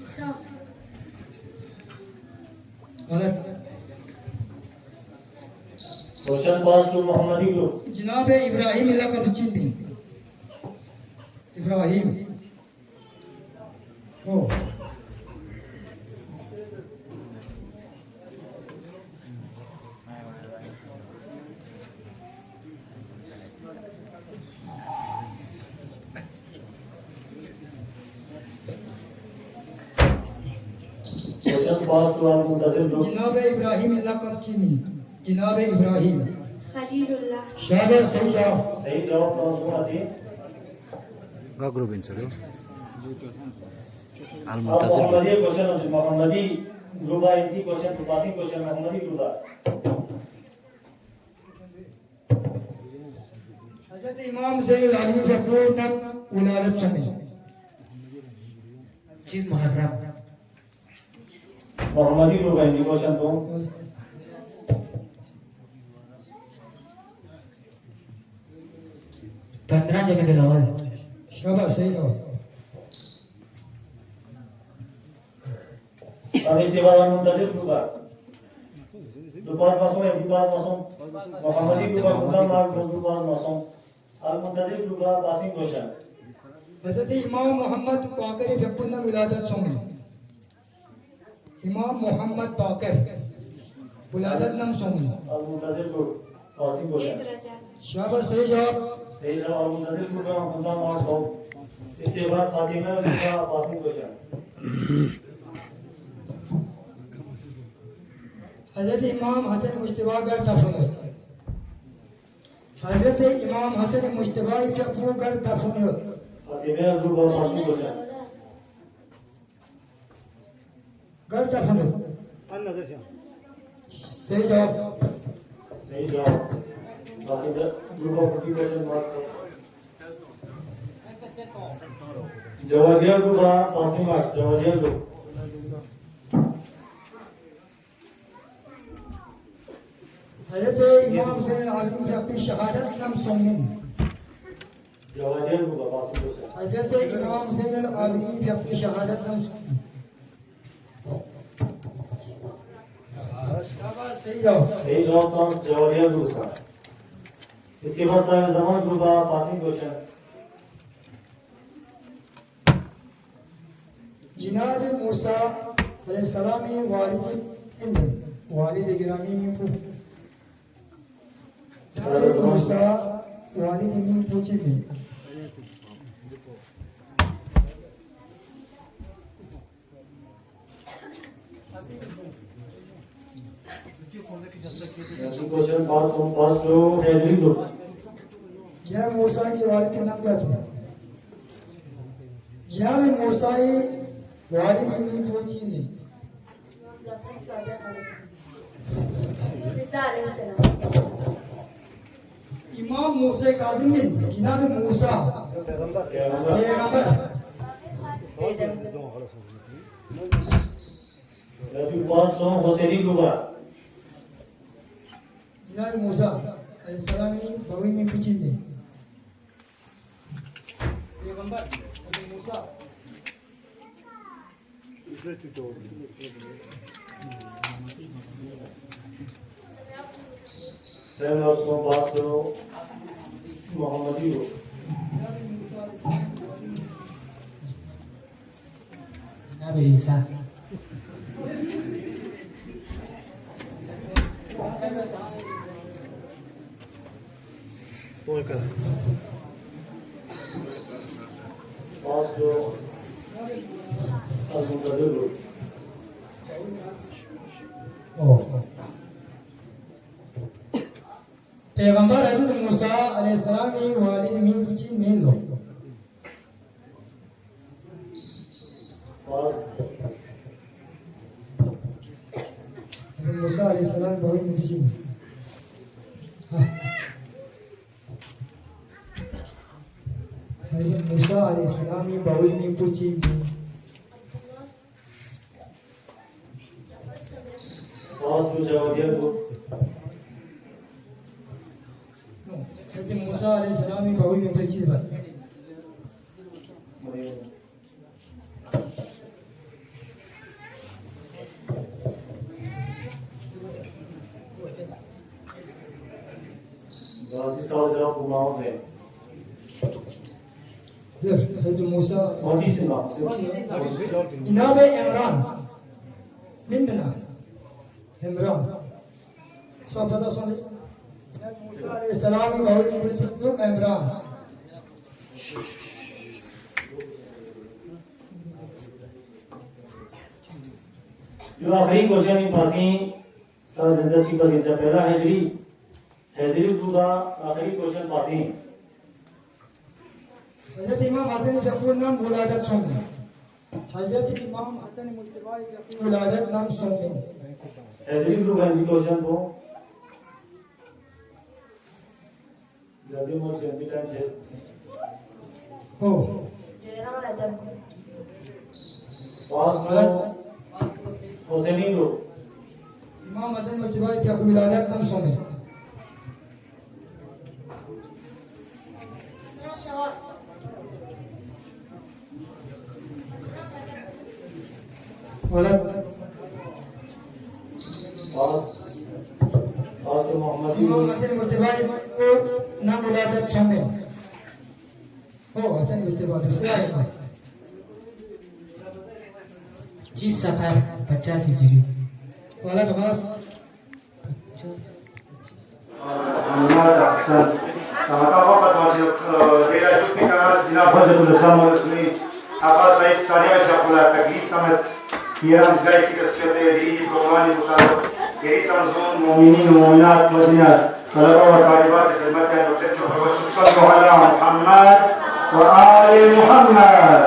ईसा गलत question pass to Mohammadi group जनाब इब्राहिम लक़ब चीमी इब्राहिम ओ क्वेश्चन पास टू आप मुंतजिर ग्रुप जनाब इब्राहिम लक़ब चीमी जनाब इब्राहिम खलीलुल्लाह शाबाश सही जवाब सही जवाब कौन सी गाग्रो बेंच रो अब आल मुंतजिर मोहम्मदी क्वेश्चन है मोहम्मदी ग्रुप है इनकी question to passing question Mohammadi group है हजरत इमाम ज़ैनुल आबिदीन फखरुद्दीन उलादत समी चीज मुहर्रम मोहम्मदी ग्रुप है इनकी क्वेश्चन तो 15 जगह के लावल शाबाश सही जवाब अब इसके बाद हम मुंतजिर ग्रुप है दुपार मासूम है दुपार मासूम मोहम्मदी ग्रुप का खुदा मार्क दुपार मासूम अब मुंतजिर ग्रुप का पासिंग क्वेश्चन हजरत इमाम मोहम्मद बाकर फखरुद्दीन विलादत समी इमाम मोहम्मद बाकर विलादत नम समी अब मुंतजिर ग्रुप पासिंग क्वेश्चन शाबाश सही जवाब सही जवाब मुंतजिर ग्रुप का खुदा मार्क हो इसके बाद फातिमा का पासिंग क्वेश्चन हजरत इमाम हसन मुश्तबा गर दफन हजरत इमाम हसन मुश्तबा फखरू गर दफन फातिमा ग्रुप का पासिंग क्वेश्चन गर दफन सही जवाब सही जवाब बाकी group of 50 question mark Jawadiya group का पासिंग मार्क्स जवादिया ग्रुप हजरत इमाम ज़ैनुल आबिदीन की अपनी शहादत नम सुनी जवादिया ग्रुप का पासिंग क्वेश्चन हजरत इमाम ज़ैनुल आबिदीन की अपनी शहादत नम सुनी शाबाश सही जवाब सही जवाब तो जवादिया ग्रुप का इसके बाद सारे जमान ग्रुप का पासिंग क्वेश्चन जनाब मूसा अलैहिस्सलाम वालिद गिरामी में पूछ जनाब मूसा वालिद में पूछी भी question pass to Haidari group जनाब मूसा के वालिद का नाम क्या था जनाब मूसा वालिद में पूछी भी जाफर सादिक रिज़ा अलैहिस्सलाम इमाम मूसा काजिम बिन जनाब मूसा पैगंबर Nabi Muhammad Hussein Luba. जनाब मूसा अलैहिस्सलामी बवी में पूछेंगे पैगंबर नबी मूसा Then also Pastor Muhammad Nabi Isa. Pastor Al-Muqaddir. पैगंबर हजरत मूसा अलैहिस्सलाम की वालिद में पूछी नहीं लो हजरत मूसा अलैहिस्सलाम बवी में पूछी हजरत मूसा अलैहिस्सलाम की बवी में पूछी Pastor Jawadiya. हजरत मूसा अलैहिस्सलाम की बवी में पूछी बात Gazi Sağlıcı Kumağız ve हजरत मूसा Hadis-i Nam. जनाब इमरान min mina इमरान सब पता सुन मूसा अलैहिस्सलाम की बवी में पूछी तो इमरान जो आखिरी क्वेश्चन इन पासी सारा जनता की बस इनसे पहला हैदरी का आखिरी क्वेश्चन पासी हजरत इमाम हसन जफूर नाम विलादत सुनते हजरत इमाम हसन मुस्तफा जफूर विलादत नाम सुनते हैदरी का हिंदी क्वेश्चन को जल्दी मोर जल्दी टाइम है हो पास हुसैनी लो इमाम हसन मुस्तफा जफूर विलादत नाम सुनते गलत पास तो मोहम्मद इमाम हसन मुस्तफा को नाम विलादत सुनते हो हसन मुस्तफा दूसरा है भाई 20 सफर 50 हिजरी. गलत गलत Muhammad Hasan. Apa termasuk daerah itu kita jenabah jatuh bersama ini apa saya saya sekolah taklif kami kiram gaya kita sekali di Qur'an bukan jadi samsun mukminin mukminat Madinah kalau kalimat kalimat yang dokter coba sallallahu ala Muhammad wa ali Muhammad.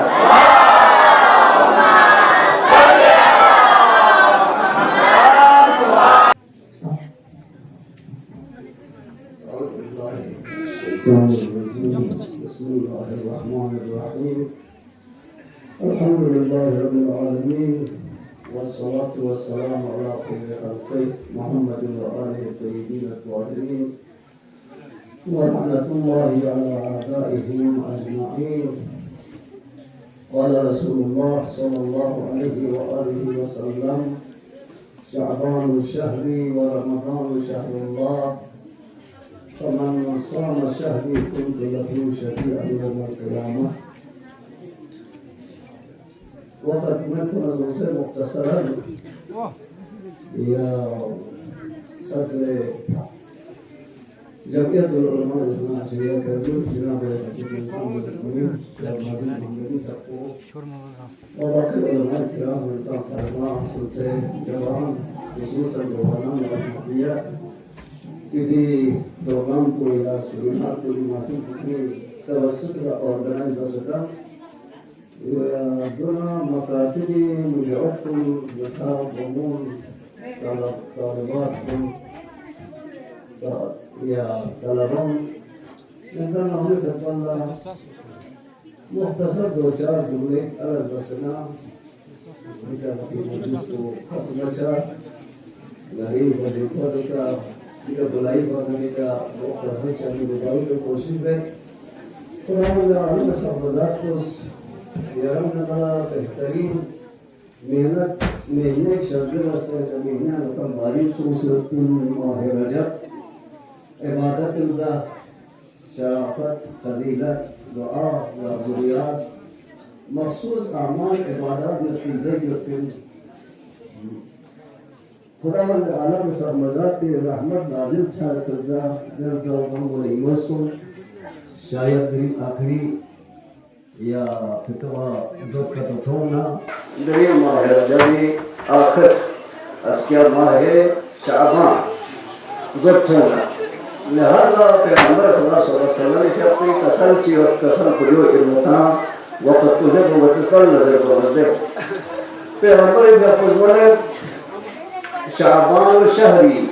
بسم الله الرحمن الرحيم الحمد لله رب العالمين والصلاة والسلام على خير خلقه محمد وآله الطيبين الطاهرين ورحمة الله على أعدائهم أجمعين قال رسول الله صلى الله عليه وآله وسلم شعبان شهري ورمضان شهر الله فمن صام شهري كنت له شفيعا يوم القيامة وقد مثل الوصية مختصرا يا صدر جمعية العلماء الإسلامية كبير جناب محمد المؤمن محمد تقوى وباقي العلماء الكرام من تحت الله سلطان جوان خصوصا جوانان الرحمة ini program kuliah seminar kulimatul fikih terwasutlah organize beserta dona makatib menjawabkan besar umum dalam talibat ya dalam عندنا نحن تفضل مختصر دو چار جملے عرض بسنا في مجلس ختمة غريب وزيفة کا یہ بلائی بننے کا مختصر چاہیے بجاؤ کی کوشش ہے قرآن عالم صحبات کو یارم نقلا بہترین محنت مہینے شرگل سے مہینہ رقم باری خوبصورت ماہ رجب عبادت اللہ شرافت فضیلت دعا و ضروریات مخصوص اعمال عبادات میں زندگی یقین خداوند عالم سرمزاد کی رحمت نازل چھا کرزا درزا و ایمرسون شاید گریب آخری یا فتوہ زود کا تطورنا دری ماہ رجبی آخر اسکیا ماہ شعبان زود ہونا لہذا پیغمبر خدا صلی اللہ علیہ وسلم کہ اپنی قسم کی اور قسم قلیو ارمتان وقت تجھے وقتقل نظر بردے پیغمبر ابن قزمانے شعبان شهري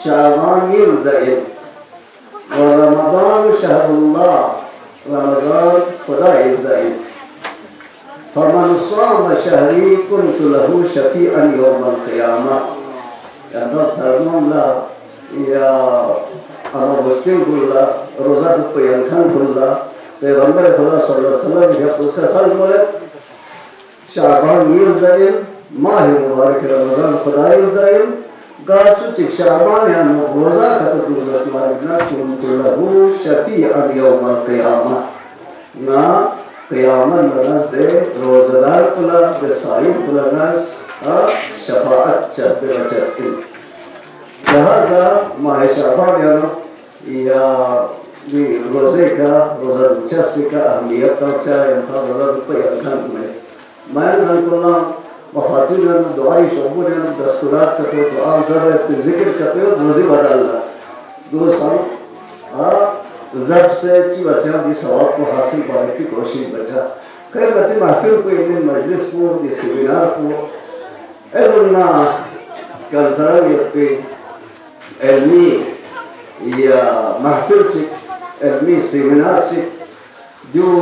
شعبان يلزئ ورمضان شهر الله رمضان خدا يلزئ فمن صام شهري كنت له شفيعا يوم القيامة يا رب سلام الله يا أنا مسلم كله روزة بيانكان كله پیغمبر خدا صلی اللہ علیہ وسلم جب اس کا سلم شعبان يلزئ ماہ مبارک رمضان خدای الزائم گاسو چک شعبان یا روزہ کتب روز اسمارکنا کنت لہو شفیعا یوم القیامہ نا قیامت نرز دے روزدار کلا بسائم کلا نرز شفاعت چست بچستی لہذا ماہ شعبان یا روزے کا روزہ چستی کا اہمیت کا چاہے انتا روزہ قیامت میں ننکو اللہ مفاتيح دعاء شعبون دستورات كتو دعاء ذرة ذكر كتو روزي بدل الله دو سال ضرب سے چی وسیعہ دی ثواب کو حاصل کرنے کی کوشش بچا خیر بتی محفل کو ان مجلس کو دی سیمینار کو علمنا کنسرانیت پہ علمی یا محفل چک علمی سیمینار چک جو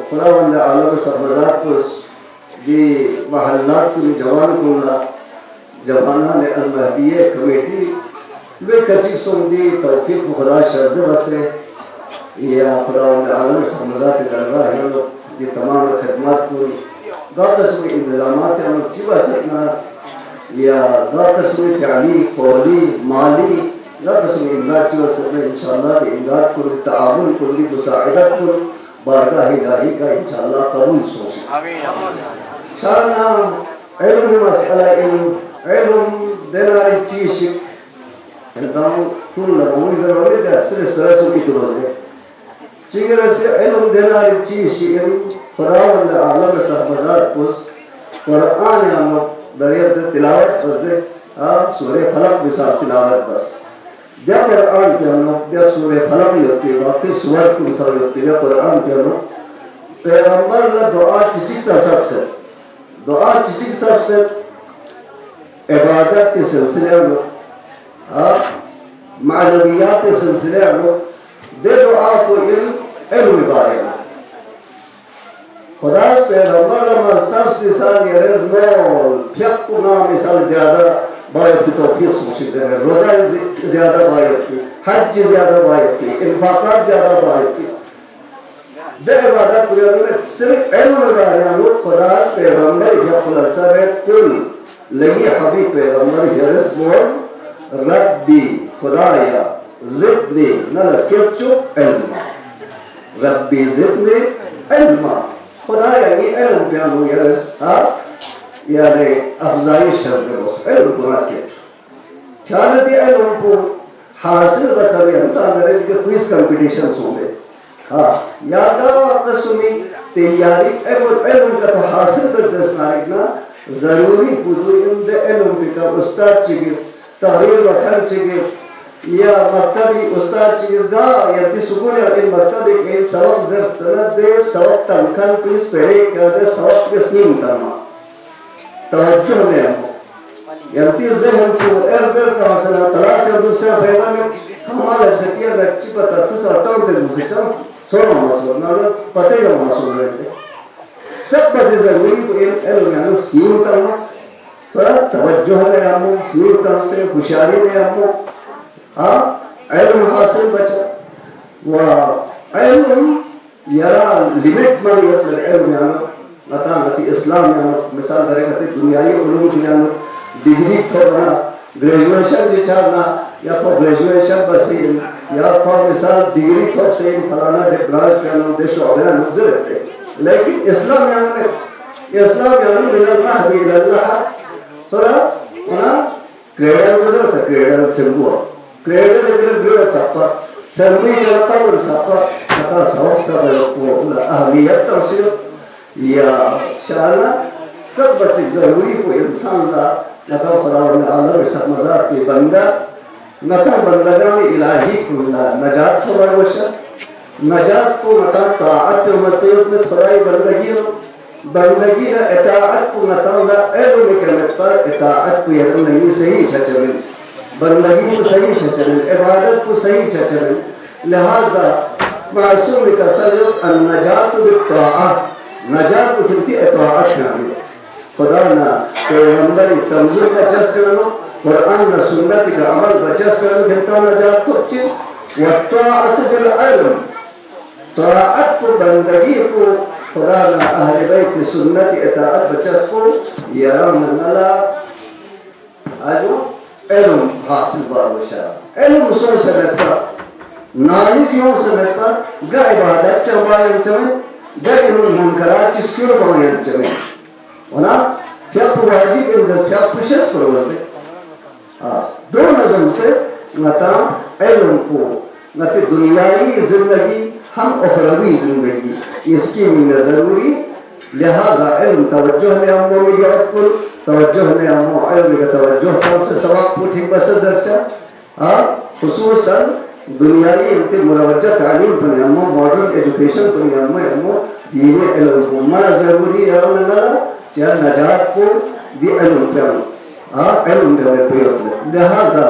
خداوند عالم سرمزاد کو دی محلات کو جوان کو جوانان المہدیہ کمیٹی بے کچی سن دی توفیق خدا شرد بسرے یا خداوند عالم سرمزاد درگاہ ہے یہ تمام خدمات کو دا قسم انتظامات ہیں چی بسکنا یا دا قسم فعلی قولی مالی دا قسم امداد چی بسکنا انشاءاللہ دی امداد کو تعاون کو دی مساعدت کو بارگاہ الہی کا انشاءاللہ قبول سوچی شانا علم مسئلہ علم دیناری چیشک انتاؤں کل لگوئی ضروری ہے سرس برسوں کی طور ہے چگر سے علم دیناری چیشک فراون عالم صحبزات کس قرآن عمد دریت تلاوت بس دے سورہ فلق مثال تلاوت بس جب قرآن کے عمد جب سورہ فلق ہوتی ہے واقعی سور کی مثال ہوتی ہے قرآن کے عمد پیغمبر اللہ دعا چچکتا سب سے دعا چچک سب سے عبادت کے سلسلے میں معلومیات کے سلسلے میں دے دعا کو علم بارے میں خدا پیغمبر اللہ سب سے سال یہ رز مول پھیک کو نام مثال زیادہ باید کی توفیق سوچی سے روزہ زیادہ باید کی حج زیادہ باید کی انفاقات زیادہ باید کی دے عبادت پریانو میں صرف علم بارے خدا پیغمبر یقل سر کل لگی حبیب پیغمبر یرس مول ربی خدایا زدنی نلسکت چو علم ربی زدنی علم خدایا یہ علم پیانو یرس یعنی افضائی شرد بس علم کناس کیا چانتی علم کو حاصل بچاوی ہمتا اندر کہ کوئز کمپیٹیشنز ہوں گے یادا قسمی تیاری علم کا تو حاصل کر جسنا ضروری بزرگم دے علم کا استاد چیز تحریر وکھر چیز یا مکتبی استاد چیز دا یا تی سکول یا این مکتبی که سوق زرد سند دے سوق تنکن پیس پہلے کر دے سوق کس نیم کرنا توجہ میں یا تی ذہن کو اردر کا حسنہ تلاش یا دوسرا فیضا میں हमारे सकिया रच्ची पता तू साताव दे मुझे चल छोड़ो मत ना पते का मासूम है सब बच्चे जरूरी तो ये एलो यानो स्कीम करना थोड़ा तवज्जो है यानो स्कीम करने से खुशहाली ने यानो हाँ एलो हासिल बचा वाह एलो यारा लिमिट मारी है एलो यानो नता नती इस्लाम यानो मिसाल करें दुनियावी उलूम यानो डिग्री थोड़ा ग्रेजुएशन जिचारना या फिर ग्रेजुएशन बसी या फिर मिसाल डिग्री थोप से फलाना डिप्लोमा करना देश और या नजर है लेकिन इस्लाम यानी मिलना है अल्लाह सोरा ना क्रेडल नजर है क्रेडल सिंबुआ क्रेडल इधर ग्रो चप्पा सर्वी करता और चप्पा कथा सवाल सब वो अहमियत तस्वीर या शाला सब बच्चे जरूरी को इंसान का नता खुदावंद आलम सब मज़ार के बंदा नता बंदगा में इलाही खुला नजात थोड़ा वशा नजात को नता ताअत के मतलब में थोड़ी बंदगी ना इताअत को नता ला एलो में करने पर इताअत को यह नहीं सही चचरे बंदगी को सही चचरे इबादत को सही चचरे लिहाजा मासूम का सल्लत अन नजात बित्ताअ नजात को फिरती इताअत में खुदा ना पैगंबर तंजीम का जस करो कुरान ना सुन्नत का अमल का जस करो कहता नजात तो चीज वत्ताअत बिल इल्म ताअत को बंदगी को खुदा ना अहले बैत की सुन्नत इताअत बचस को यारा मनला आजो इल्म हासिल बावशा इल्म सो सनता नालिफ यो सनता गा इबादत चबायन चमे गा इल्म मुनकरात चिस्कुर बायन चमे वना क्या वाजिब इंजल क्या पुशस करवते दो नजम से नता इल्म को नते दुनियावी जिंदगी हम उखरवी जिंदगी इसकी मिलना जरूरी लिहाजा इल्म तवज्जो ने अम्मो में यकुल तवज्जो ने अम्मो इल्म का तवज्जो से सवाब पूठी बस दर्जा खुसूसन दुनियावी इल्म मुरवज्जा तालीम पर अम्मो मॉडर्न एजुकेशन पर अम्मो दीन इल्म को मना जरूरी है ना या नजात को भी इल्म करो इल्म देने प्रयोग में लिहाजा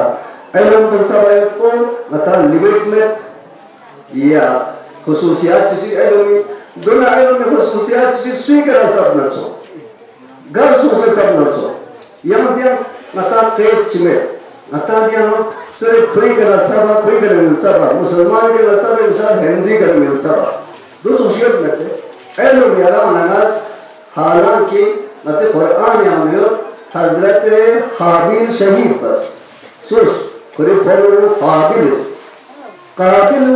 इल्म बंसाबाय को मतलब लिमिट में या खुसूसियात चीज़ इल्म दुनिया इल्म में खुसूसियात चीज़ स्वीकार करना चो घर सोचे करना चो यहाँ दिया मतलब केच में मतलब दिया नो सिर्फ कोई करना मिल सबा मुसलमान के लसाबा मिसाल हिंदी कर मिल सबा दो सोचिए में इल्म यारा नमाज हालांकि मतलब कुरान में हज़रत हाबिल शहीद बस सुस करे फरो हाबिल काबिल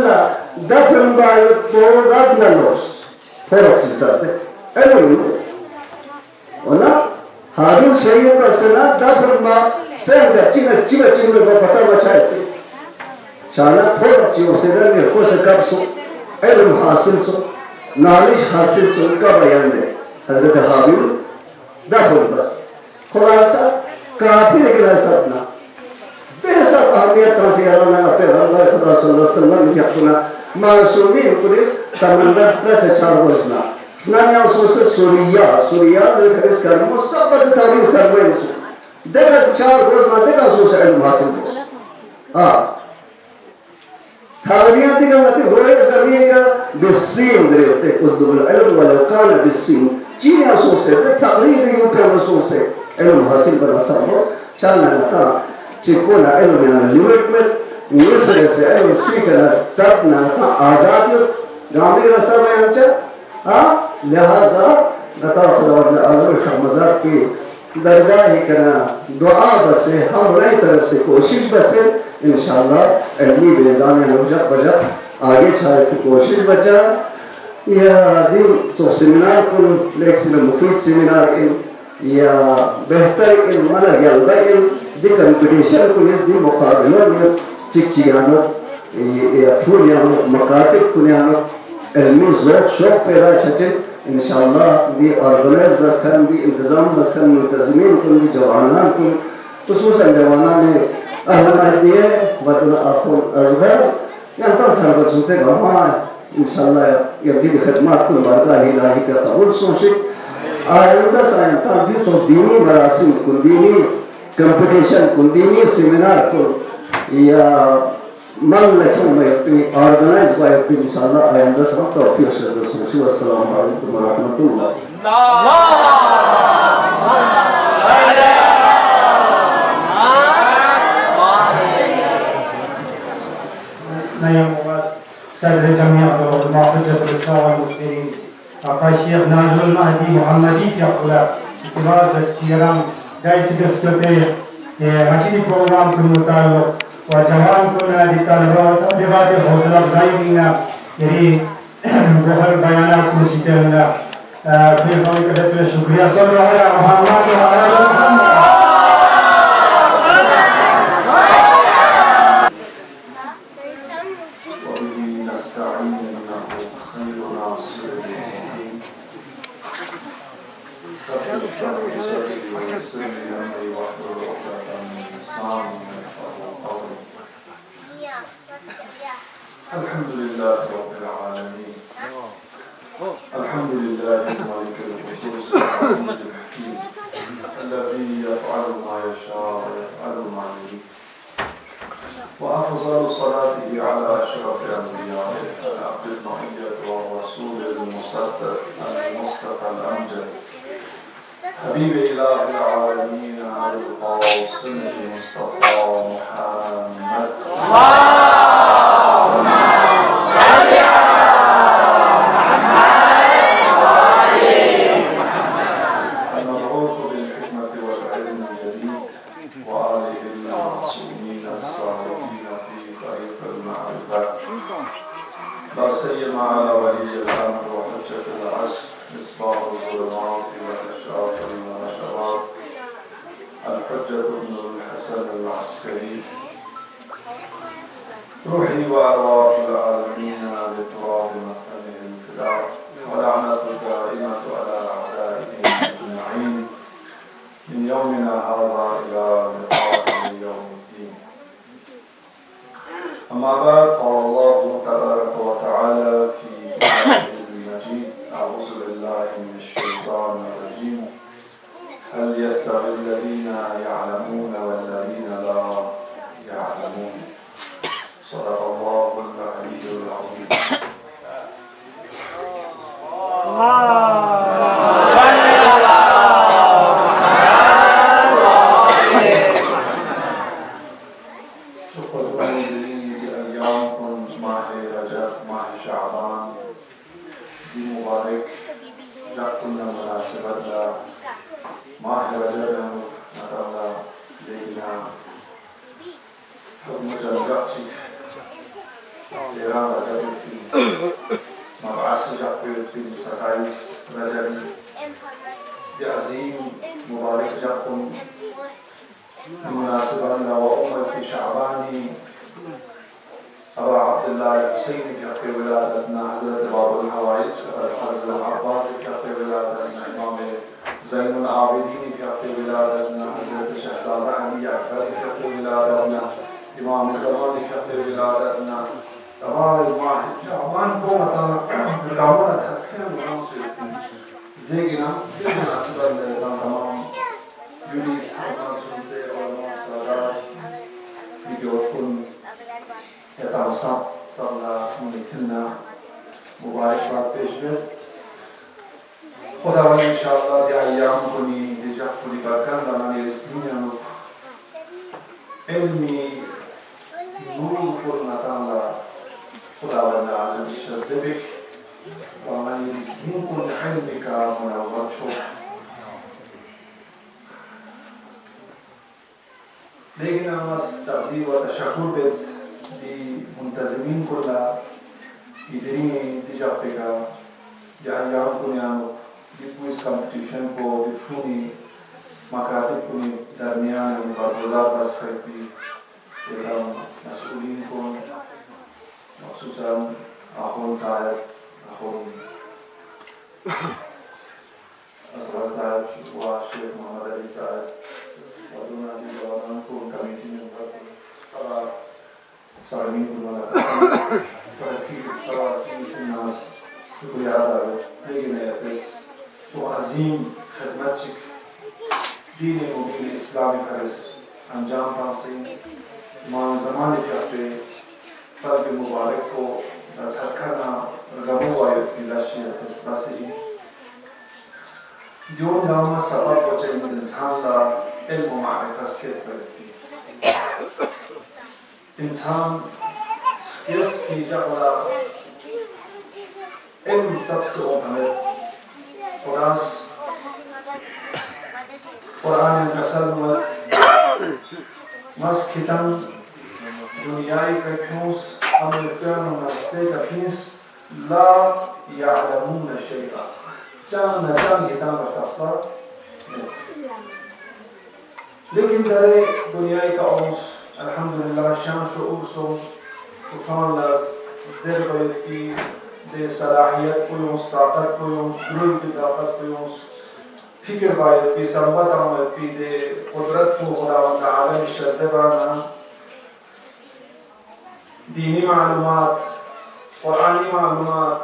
दफन बायत को दफनलोस फरो चलते एलो वना हाबिल शहीद बस ना दफन बा सेंड चिना में पता बचाते शाला फरो चियो से दर को से कब सो इल्म हासिल सो नॉलेज हासिल सो का बयान दे हज़रत हाबिल दफन बस खुलासा काफिर के सपना बेहद अहमियत से अल्लाह ने पैगंबर खुदा सल्लल्लाहु अलैहि वसल्लम ने अपना मासूमी को समंदर से चार बसना नाम से सूरिया देखिस कर मुस्तफद तारीफ कर में देखा चार रोज ना देखा से इल्म हासिल हां थालियां दिखा मत होए जमीन का बिस्सीम दरेते उर्दू इल्म वाला कान बिस्सीम चीन से तकरीर यूं से इल्म हासिल बना सब चलना था चिकोना इल्म लिमिट में ये से इल्म सीखना सब ना था आजाद गामी रसा में अंचा लिहाजा नता खुदा आलम समझा की दरगाह ही करना दुआ बसे हम नई तरफ से कोशिश बसे इंशाअल्लाह इल्मी बेदान नवजत बजा आगे छाए की कोशिश बचा या दिन तो सेमिनार को लेक्चर मुफीद सेमिनार इन या बेहतर इन माना गया इन दी कंपटीशन को इस दी मुकाबलों में चिकचियानो या फूलियानो मकातिब कुनियानो इल्मी शौक पैदा छचे इंशाअल्लाह दी ऑर्गेनाइज बसखन दी इंतजाम बसखन मुंतजमीन को दी जवानान को खुसूसन जवाना में अहला दिए वतन आखुल अज़हर या तब सरबत से गमा इंशाअल्लाह ये दी खिदमत को बरका इलाही का कबूल सोचे आइंदा सायंता भी तो दीनी मरासिम को दीनी कंपटीशन को दीनी सेमिनार को या मल्लखम में अपनी ऑर्गेनाइज बाय अपनी इंशाल्लाह आइंदा सब तौफीक से रसूल अस्सलाम वालेकुम व रहमतुल्लाह। سيد الجميع العلماء حجة الإسلام والمسلمين الشيخ ناصر المهدي محمدي يقول اعتبار الشيران جاي سكرتير ماشي program كمتعلق وجوان كنا دكتور دبات حوصلة أفزائينا يعني بحر بيانات مسيطرنا في قوي كذا شكرا صلى الله عليه وسلم. الحمد لله رب العالمين. الحمد لله مالك القدوس العزيز الحكيم الذي يفعل ما يشاء ويفعل ما يريد. وأفضل صلاته على أشرف الأنبياء عبد المعية والرسول المصدق المصطفى الأمجد حبيب إله العالمين على القاسم المصطفى محمد. سيما على ولي الأمر وحجة العشر مصباح الظلمات وكشاف المنشرات الحجة بن الحسن العسكري روحي وأرواح العالمين لتراب مكانه الفداء ولعنة دائمة على أعدائهم أجمعين من يومنا هذا إلى لقاء يوم الدين. أما بعد قال الله تبارك وتعالى في كتابه المجيد أعوذ بالله من الشيطان الرجيم هل يستوي الذين يعلمون والذين لا يعلمون. صدق الله العلي العظيم. بعزيم مبارك لكم مناسبا وأمة شعباني أبا عبد الله الحسين في ولادتنا حضرة باب الحوائج حضرة العباس في ولادتنا إمام زين العابدين في ولادتنا حضرة شهزاد علي أكبر في ولادتنا إمام زمان في ولادتنا تمام واحد شعبان قومة مقاومة تخيل مناصر زينا مناسبة لتمام يونيس حرمان سنزي والمصادات بيوتكم يتعصب صلى منكنا مباركات بيشبه خدا إن شاء الله دي أيام كوني دي جاك كوني بركان لمن يرسلين علمي نور فرنتان لا خدا ولا عالم الشردبك ومن يرسلين كن علمك منور شوف. लेकिन हम तकदीर व तशक्कुर पे मुंतज़मीन कुल्ला इधरी इंतजाम का या कुनियाम क्विज कंपटीशन को दिफूनी मकातिब कुनी दरमियान मुकाबला बस करती एवं मसूलीन को मखसूसन आहोन साहब आहोन असर साहब व शेख मोहम्मद अली साहब ودون عزيز وعنكم كميتين صارمين ولا تركيب صارمين الناس تقول يا رب لكن يا تس وعظيم خدمتك دين مبين الإسلام كرس أنجام تنصين ما زمان كافي فرد مبارك کو ترکنا رگمو آیت میلاشیت باسی جو نام سبب وجه انسان لا علم و معرفت سکت برتی انسان سکیس کی جغلا علم تبصر وحمد قراس قرآن مثل مس کتن دنیای کا کیوس امریکان و مستے کا کیس لا يعلمون شيئا جان کتان بختصر لیکن در دنیای کا اوس الحمدللہ شان شعور سو سبحان الله زر بيتي de صلاحيات كلهم طاقت كلهم دروي کی طاقت كلهم فكر باید في سمبت عمل في de قدرت کو خداوند عالم شذبانا ديني معلومات قرآني معلومات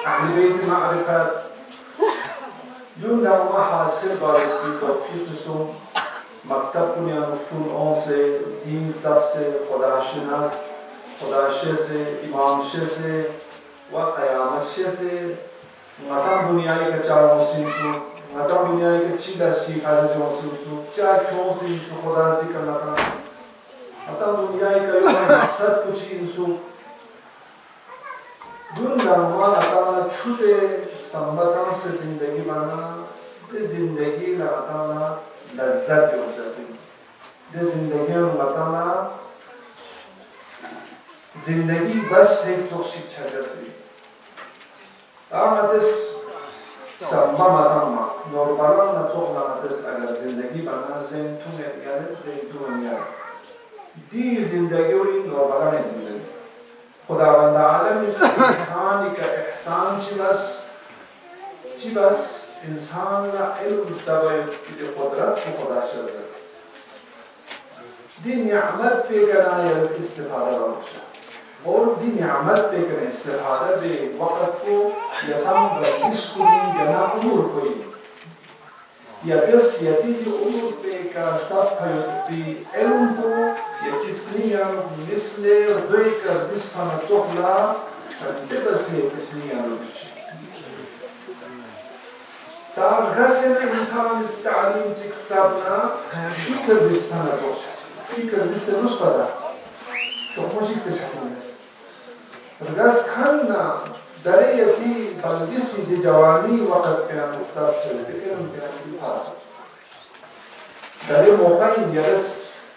أهل بيت معرفات يوم ما حاصل باید في توفيق سو مکتب کنیا مفتون اون سے دین سب سے خداشناس خداشه سے امام شه سے و قیامت شه سے مطلب دنیای کا چاروں سینسو مطلب دنیای کا چیلا شیخار جو سینسو چار کیوں سینسو خدا ذکر لکا مطلب دنیای کا یوم مقصد کچھ انسو دون درمان اتانا چھوٹے سمبتان سے زندگی بنا دے زندگی لگتانا لذت بوجهی ده زندگی مطمئن زندگی بس یک توشی چهارسی آمدش سما مطمئن نوربالان نتوق نامدش اگر زندگی بنا زن تو میاره زن تو میاره دی زندگی وی نوربالان زندگی خداوند عالم انسانی که احسان چی بس انسان لا علم سبب قدرت و خدا شده دی نعمت پی کنا یا استفاده باشه اور دی نعمت پی کنا استفاده به وقت کو یا هم بردش کنی یا نه امور کنی یا بس یتی دی امور پی که سب پی علم کو یا کسنیا مثل روی که دست پانا چخلا شده بس کسنیا رو بشه تار غسل انسان استعلیم تكتسبنا فكر بسمنا جوش فكر بس نصبدا شو ماشي كسحتنا الغاز كنا دريه في بلدسي دي جواني وقت كان مكتسب فكر كان في دريه موقعين يرس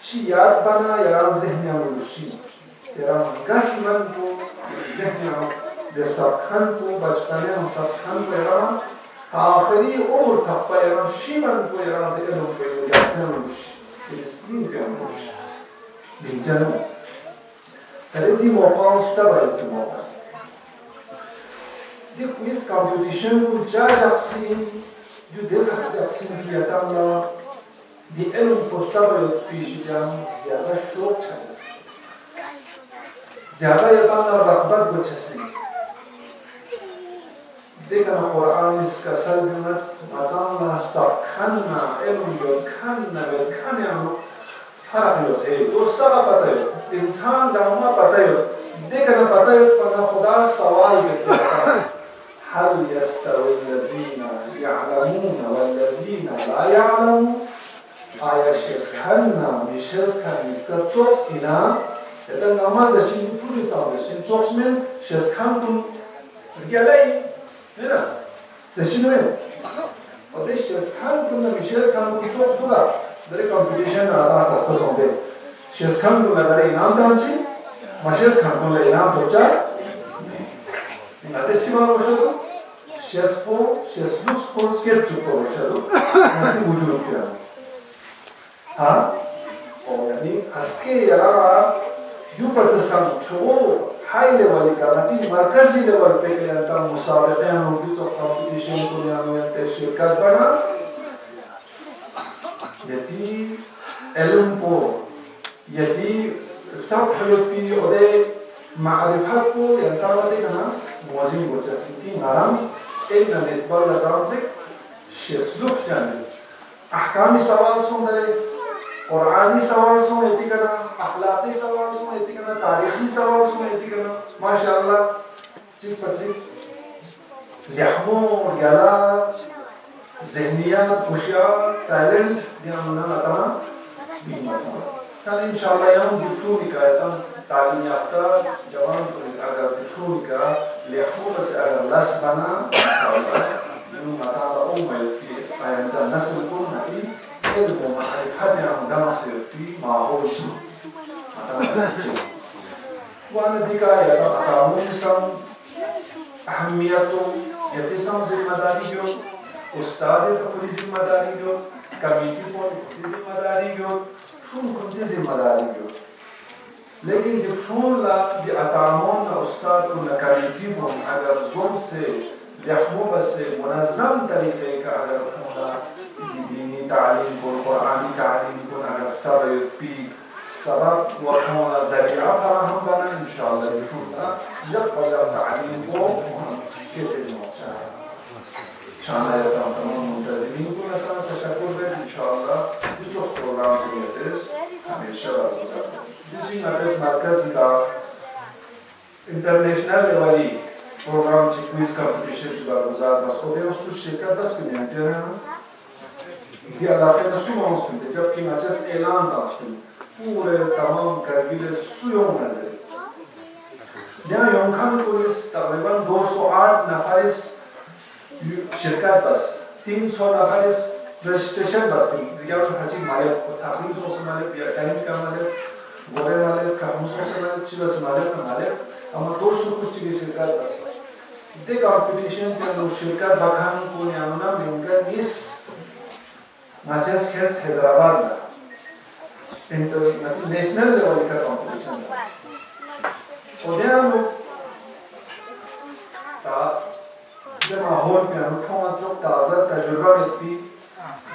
شي ياد بنا يران ذهني عملو شي يران غاز من تو ذهني عملو درسات خان تو بچپنے ہم سب خان کو يران آخری عمر صفحه ایران شیمن کو ایران سے علم کو یادن روش فلسطین کے روش بیجن کردی موقع سبب موقع دیکھ اس کمپٹیشن کو جا جاکسی جو دل جاکسی کیا تاملا دی علم کو سبب پیش جام زیادہ شوق چاہیے زیادہ یتاملا رغبت بچسی دیکھنا قرآن اس کا سلمت مدانا تقنا علم یکنا بلکنا فرق یوسے دوسرا پتہ ہے انسان داما پتہ ہے دیکھنا پتہ ہے پنا خدا سوال کرتا هل يستوي الذين يعلمون والذين لا يعلمون آیا شسکنا میشسکن اسکا چوکس اینا اتا نماز چیزی پوری سامدش این چوکس من شسکن کن رگلایی نه زشتی نه آدش شسکن کنه میشسکن کن چوکس دولا داره کامپیتیشن آدم هستم شسکن کنه داره اینام دانچی ماشسکن کنه اینام دوچه آدش چی باید باشد شسلوس پرسکت چوکو باشد نتی وجود کرد ها یعنی از که یارا یو پرسسان شو های لوالی کردی مرکزی لول فکر انتام مسابقه هم بیتو کامپیتیشن کنی هم شرکت بنا یتی علم کو یتی سب حلوی اوده معرفت کو انتام دیگه موازی بچه کی نرم این نسبت لازم سک شسلوک جانی احکامی سوال سوندره कुरानी सवाल सुन एती करना, अखलाकी सवाल सुन एती करना, तारीखी सवाल सुन एती करना, माशाअल्लाह चीज पची यहमो याला ज़हनियत खुशियाँ टैलेंट दिया मना लगा kan insyaallah yang diturunkan tali nyata jawab agar diturunkan lihat bas agar las bana ini mata umai fi ayat dan nasl pun nanti ilmu ma'rifat yang dalam seperti mahosh mata wana dikaya kamu insan ahamiyatu yatisam zimmadari jo ustad apni zimmadari jo committee pun zimmadari jo شون كنت ذمہداری جو لیکن جب شون لا دی اتامون نا استاد کو نکاریتی bone اگر zoom سے لحموم سے منظم طریقے کا اگر ہونا دینی تعلیم کو قرآنی تعلیم کو اگر سبب پی سبب وکھونا ذریعہ فراہم بنا انشاءاللہ شون لا جب پڑا تعلیم کو سکتے موچا شانہ یتا تمام منتظمین کو نسان تشکر ہے انشاءاللہ Muchos programas juguetes, hamisha जिस नरेश मरकज का इंटरनेशनल लेवली प्रोग्राम क्विज कंपटीशन जो गुजार बस को दे उसको शिरकत बस भी नहीं है ये इलाके में सुनो उसमें जबकि मैचेस ऐलान था उसमें पूरे तमाम करगिले सुयों में दे यहाँ योंखान पुलिस तकरीबन 208 नफरिस शिरकत बस 300 नफरिस रजिस्ट्रेशन बस भी या हाजी मालिक को तालीम सोच मालिक या टाइम का मालिक गोरे मालिक का मुसो से मालिक चिल्ला से मालिक का मालिक हम 200 कुछ चीज़ शिरकत बस दे कंपटीशन के लोग शिरकत बखान को नियामना में उनका इस मैचेस खेस हैदराबाद में इंटरनेशनल लेवल का कंपटीशन उधर हम जब माहौल में हम थोड़ा जो ताज़ा तजुर्बा मिलती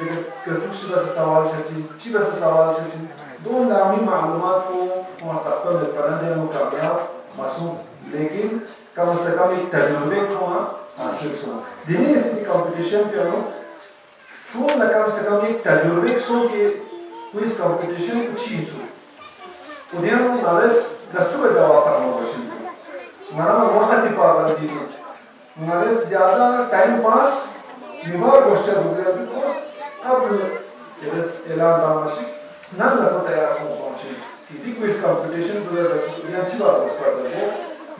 كتوك شبه سوال شتي شبه سوال شتي دون دامي معلومات को मुहतकम करने में कामयाब मासूम लेकिन कम से कम एक तजुर्बे को हासिल हो दिने इस कंपटीशन पे हो शो न कम से कम एक तजुर्बे सो के क्विज कंपटीशन कुछ चीज हो उधर हम नालेस दसुए जवाब करना होगा मना वक्त ही पाबंदी हो नालेस ज़्यादा टाइम पास निभाव क्वेश्चन गुजर भी अब इस ऐलान तामाशी नन लगो तैयार हो पहुंचे कि क्विज कंपटीशन पूरा ये अच्छी बात है पर वो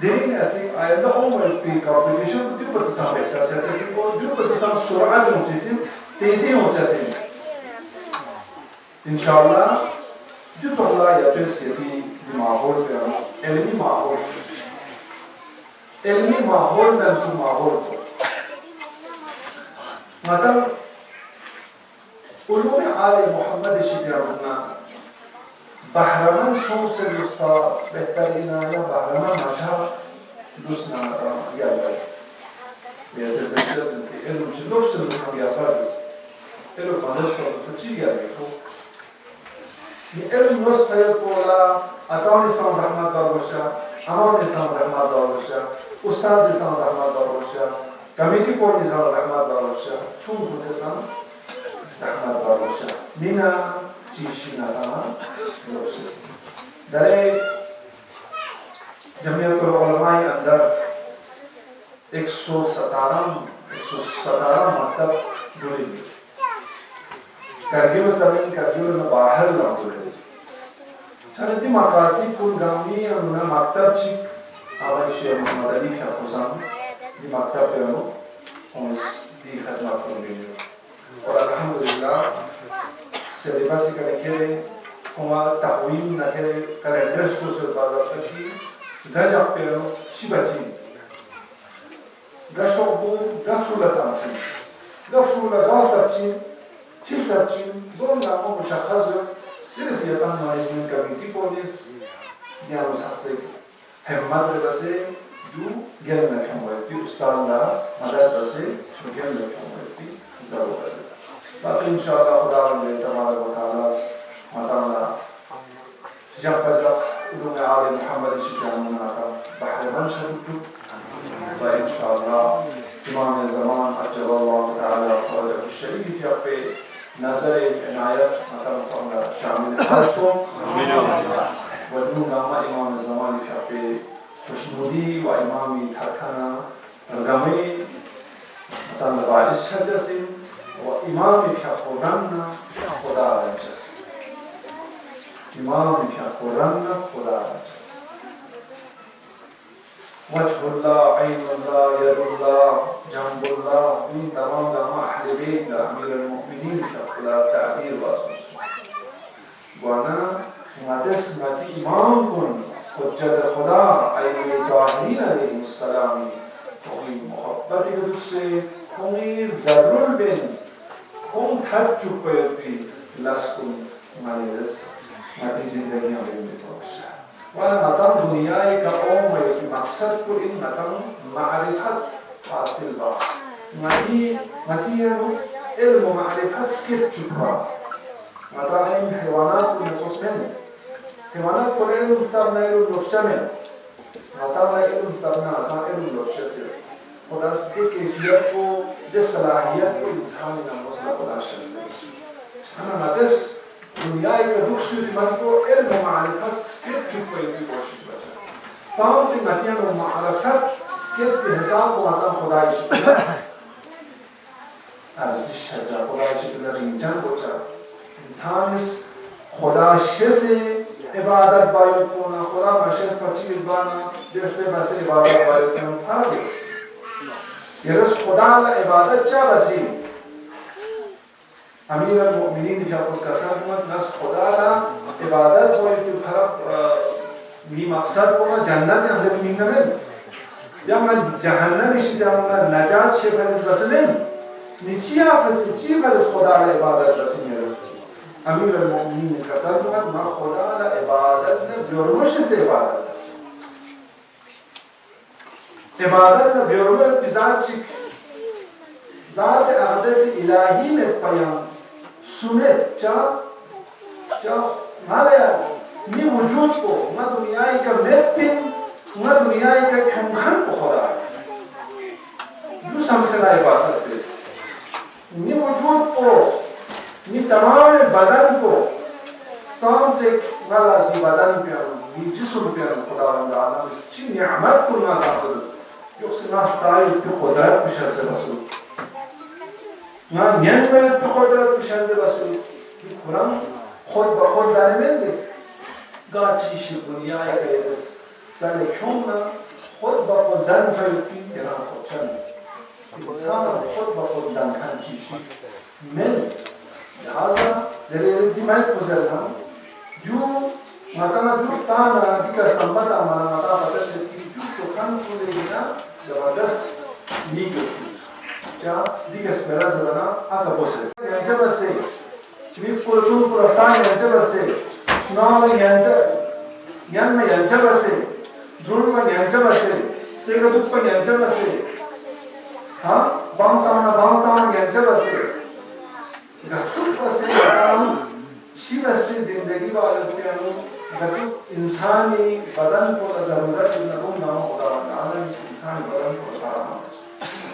देने I think I am the homework P competition को जो बस सामने चर्चा से को जो बस साम सुराग होचे से तेजी होचे से इंशाल्लाह जो सोला या जो से भी माहौल पे एलमी माहौल में तो माहौल मतलब उन्होंने आले मोहम्मद शिजारना बहरमन सोच से दुस्ता बेहतरीन या बहरमन मशा दुस्ना या ये जैसे इल्म जिलों से हम या फर्ज इल्म मदरस पर तचीया देखो ये इल्म नस्फ़ कोला अतानी सांस रहमत दारुशा अमानी सांस रहमत दारुशा उस्ताद सांस रहमत दारुशा कमेटी को सांस रहमत दारुशा तुम खुद सांस रहमत दारुशा बिना चीज़ ना dari Jamiatul Ulama अंदर 117 मकतब जुड़े करगिल जमीन करगिल में बाहर ना जुड़े चले दी मकाती कुलगामी उन्हें मकतब ची आवाज़ मोहम्मद अली का खुशाम दी मकतब पे उन्हों उस दी खदमत करेंगे और अल्हम्दुलिल्लाह सिलेबस का लेके kuma ta'wim na ke calendar जो से बात की गज आप पे शिबाजी गशोबू गशुला तांसी गशुला गांसबची चिलसबची दोन नामों मुशख्खस सिर्फ यतन मैनेजमेंट कमेटी पुलिस या मुसासे हिम्मत बसे जो गेल में कमवाती उस्ताद ला मदद बसे जो गेल में कमवाती जरूर बाकी इंशाअल्लाह खुदा ने तबारक व तआला मताना जब तक उन्होंने आले मोहम्मद शिजारना का बहरमन शरीफ व इंशाअल्लाह इमाम ज़मान अजल्लल्लाहु तआला फरज शरीफ या पे نظر عنایت مثلا شامل خواهد و دو گاما امام زمانی که به خوشنودی و امامی ترکانا رگمی مثلا باعث شدیم و امامی که خودن خدا رجس امامی که خودن خدا رجس وجه الله عين الله يد الله جنب الله این تمام گاما اهل بیت امیر المؤمنین که خدا تعبیر واسوس وانا مدس مدی ایمان کن حجت خدا ایوه طاهرین علیه السلامی کوئی محبتی که دوسته کوئی ضرور بین کون تحجب باید بی لس کن مدرس مدی زندگی هم بین بتوشه وانا مطمئن دنیای که اومه مقصد پر این مطمئن معرفت حاصل با مدی علم و معرفت سکت چکا مطمئن این حیوانات کو نسوس منه حیوانات کو علم سب نه علم لفشه منه مطمئن علم سب نه علم لفشه سیر خداست که کیفیت کو ده صلاحیت کو انسان نموز خدا شده انا مدس دنیای که روح سوی من کو علم و معرفت سکت چکا یکی باشید بشه سام چه مطمئن و معرفت سکت به حساب کو مطمئن خدای شده ارزش شده خدای شده رینجان بچه انسانیس خدا شس عبادت باید کنه خدا مشس پرچی بانا جشته بس عبادت باید کنه فرق یرس خدا عبادت چه بسی امیر المؤمنین که خود کسان بود نس خدا را عبادت باید فرق می مقصد کنه جنت هم زمین نمید یا من جهنم شده من نجات شه فرز بس نم نیچی حافظ چی فرز خدا را عبادت بسی میرد امیر المؤمنین کسان بود ما خدا را عبادت نه بیرمش سے عبادت است عبادت نه بیرمش بذات چی ذات اقدس الهی نے پیام سنت چا مالا می وجود کو ما دنیای کا متن ما دنیای کا کمخن خدا دو سمسلا عبادت ہے می وجود کو می تمام بدن کو سام سے والا جی بدن پہ یہ جسم پہ خدا تعالی چی نعمت کو ما حاصل یقسم تعالی کی قدرت بشر سے رسول ما نعمت کی قدرت بشر سے رسول قرآن خود به خود در میگه گاچیش دنیای که سال کمنا خود به خود دن پیوتی گران خود چند انسان خود به خود دن کن چیش من لہذا دلیل دیمائی گزرنا جو مطمئن جو تانا دیگر سنبت آمانا مطا پتا شدی جو چکن کنه اینا زبردست میگه جا دیگر سپراز بنا آتا بسه ینجا بسه چوی پرچون پرفتان ینجا بسه شنال ینجا بسه درون ینجا بسه سیگر دوپ ینجا بسه بام تانا ینجا بسه گفتم بسه چی بسه زندگی و آلتیانو گفتم انسانی بدن کو ضرورت نکن نام خداوند تعالی انسان بدن کو سلام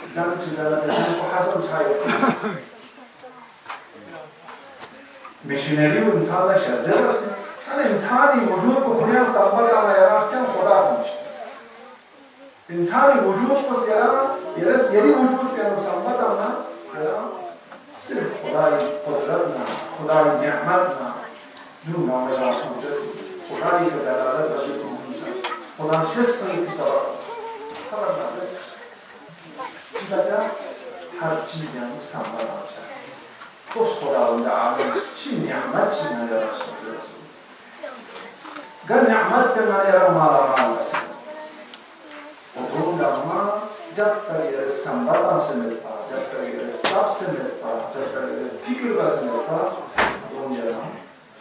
انسان چیزا بدن کو حسب چایه مشینری و انسان شده بسه انا انسانی وجود کو خدا سبب تعالی یراکن خدا میشه انسانی وجود کو یرس یری وجود که سبب تعالی صرف خدای قدرتنا خدای نعمتنا دون نام راسم جسم خدای که دلالت بر جسم انسان خدا جسم کی سبب خبر نداشت چی بچه هر چیزی هم سنبال آنچه خوش خداوند عالم چی نعمت چی نداشت گر نعمت که نداره مالا مال رسید و دون لما جب تغییر سنبال آنسه میپا جب تغییر سب سے میپا جب تغییر فکر بس میپا دون جنام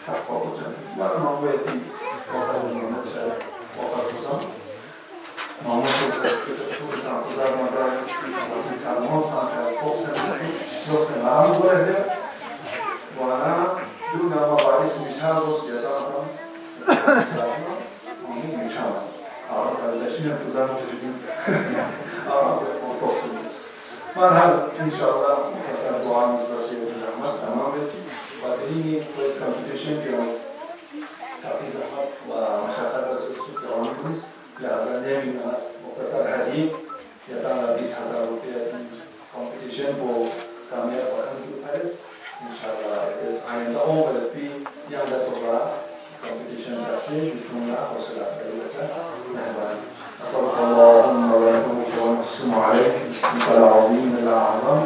حق و جنام مالا نامویتی وقت جنامت شد وقت بزن ناموت شد سانتوزار مزار سالمون سانتوزار فوقسن یوسن نام گوره وانا دون نام باریس میشاوز یسانم آمی میشاوز آواز سالشین توزار مجدید مرحبا إن شاء الله حسن دعاء بسيط الرحمة تمام की कोई कंपटीशन की हो काफ़ी ज़हमत व मशक्क़त रसूल जवान पुलिस लिहाजा ने भी मुख्तसर हदीब या 20,000 रुपये कंपटीशन को कामयाब बनाने की ख्वाहिश इंशाअल्लाह आइंदा और भी yang dah competition kasih ditunggu hausalah kita menerima. Assalamualaikum warahmatullahi wabarakatuh. Bismillahirrahmanirrahim.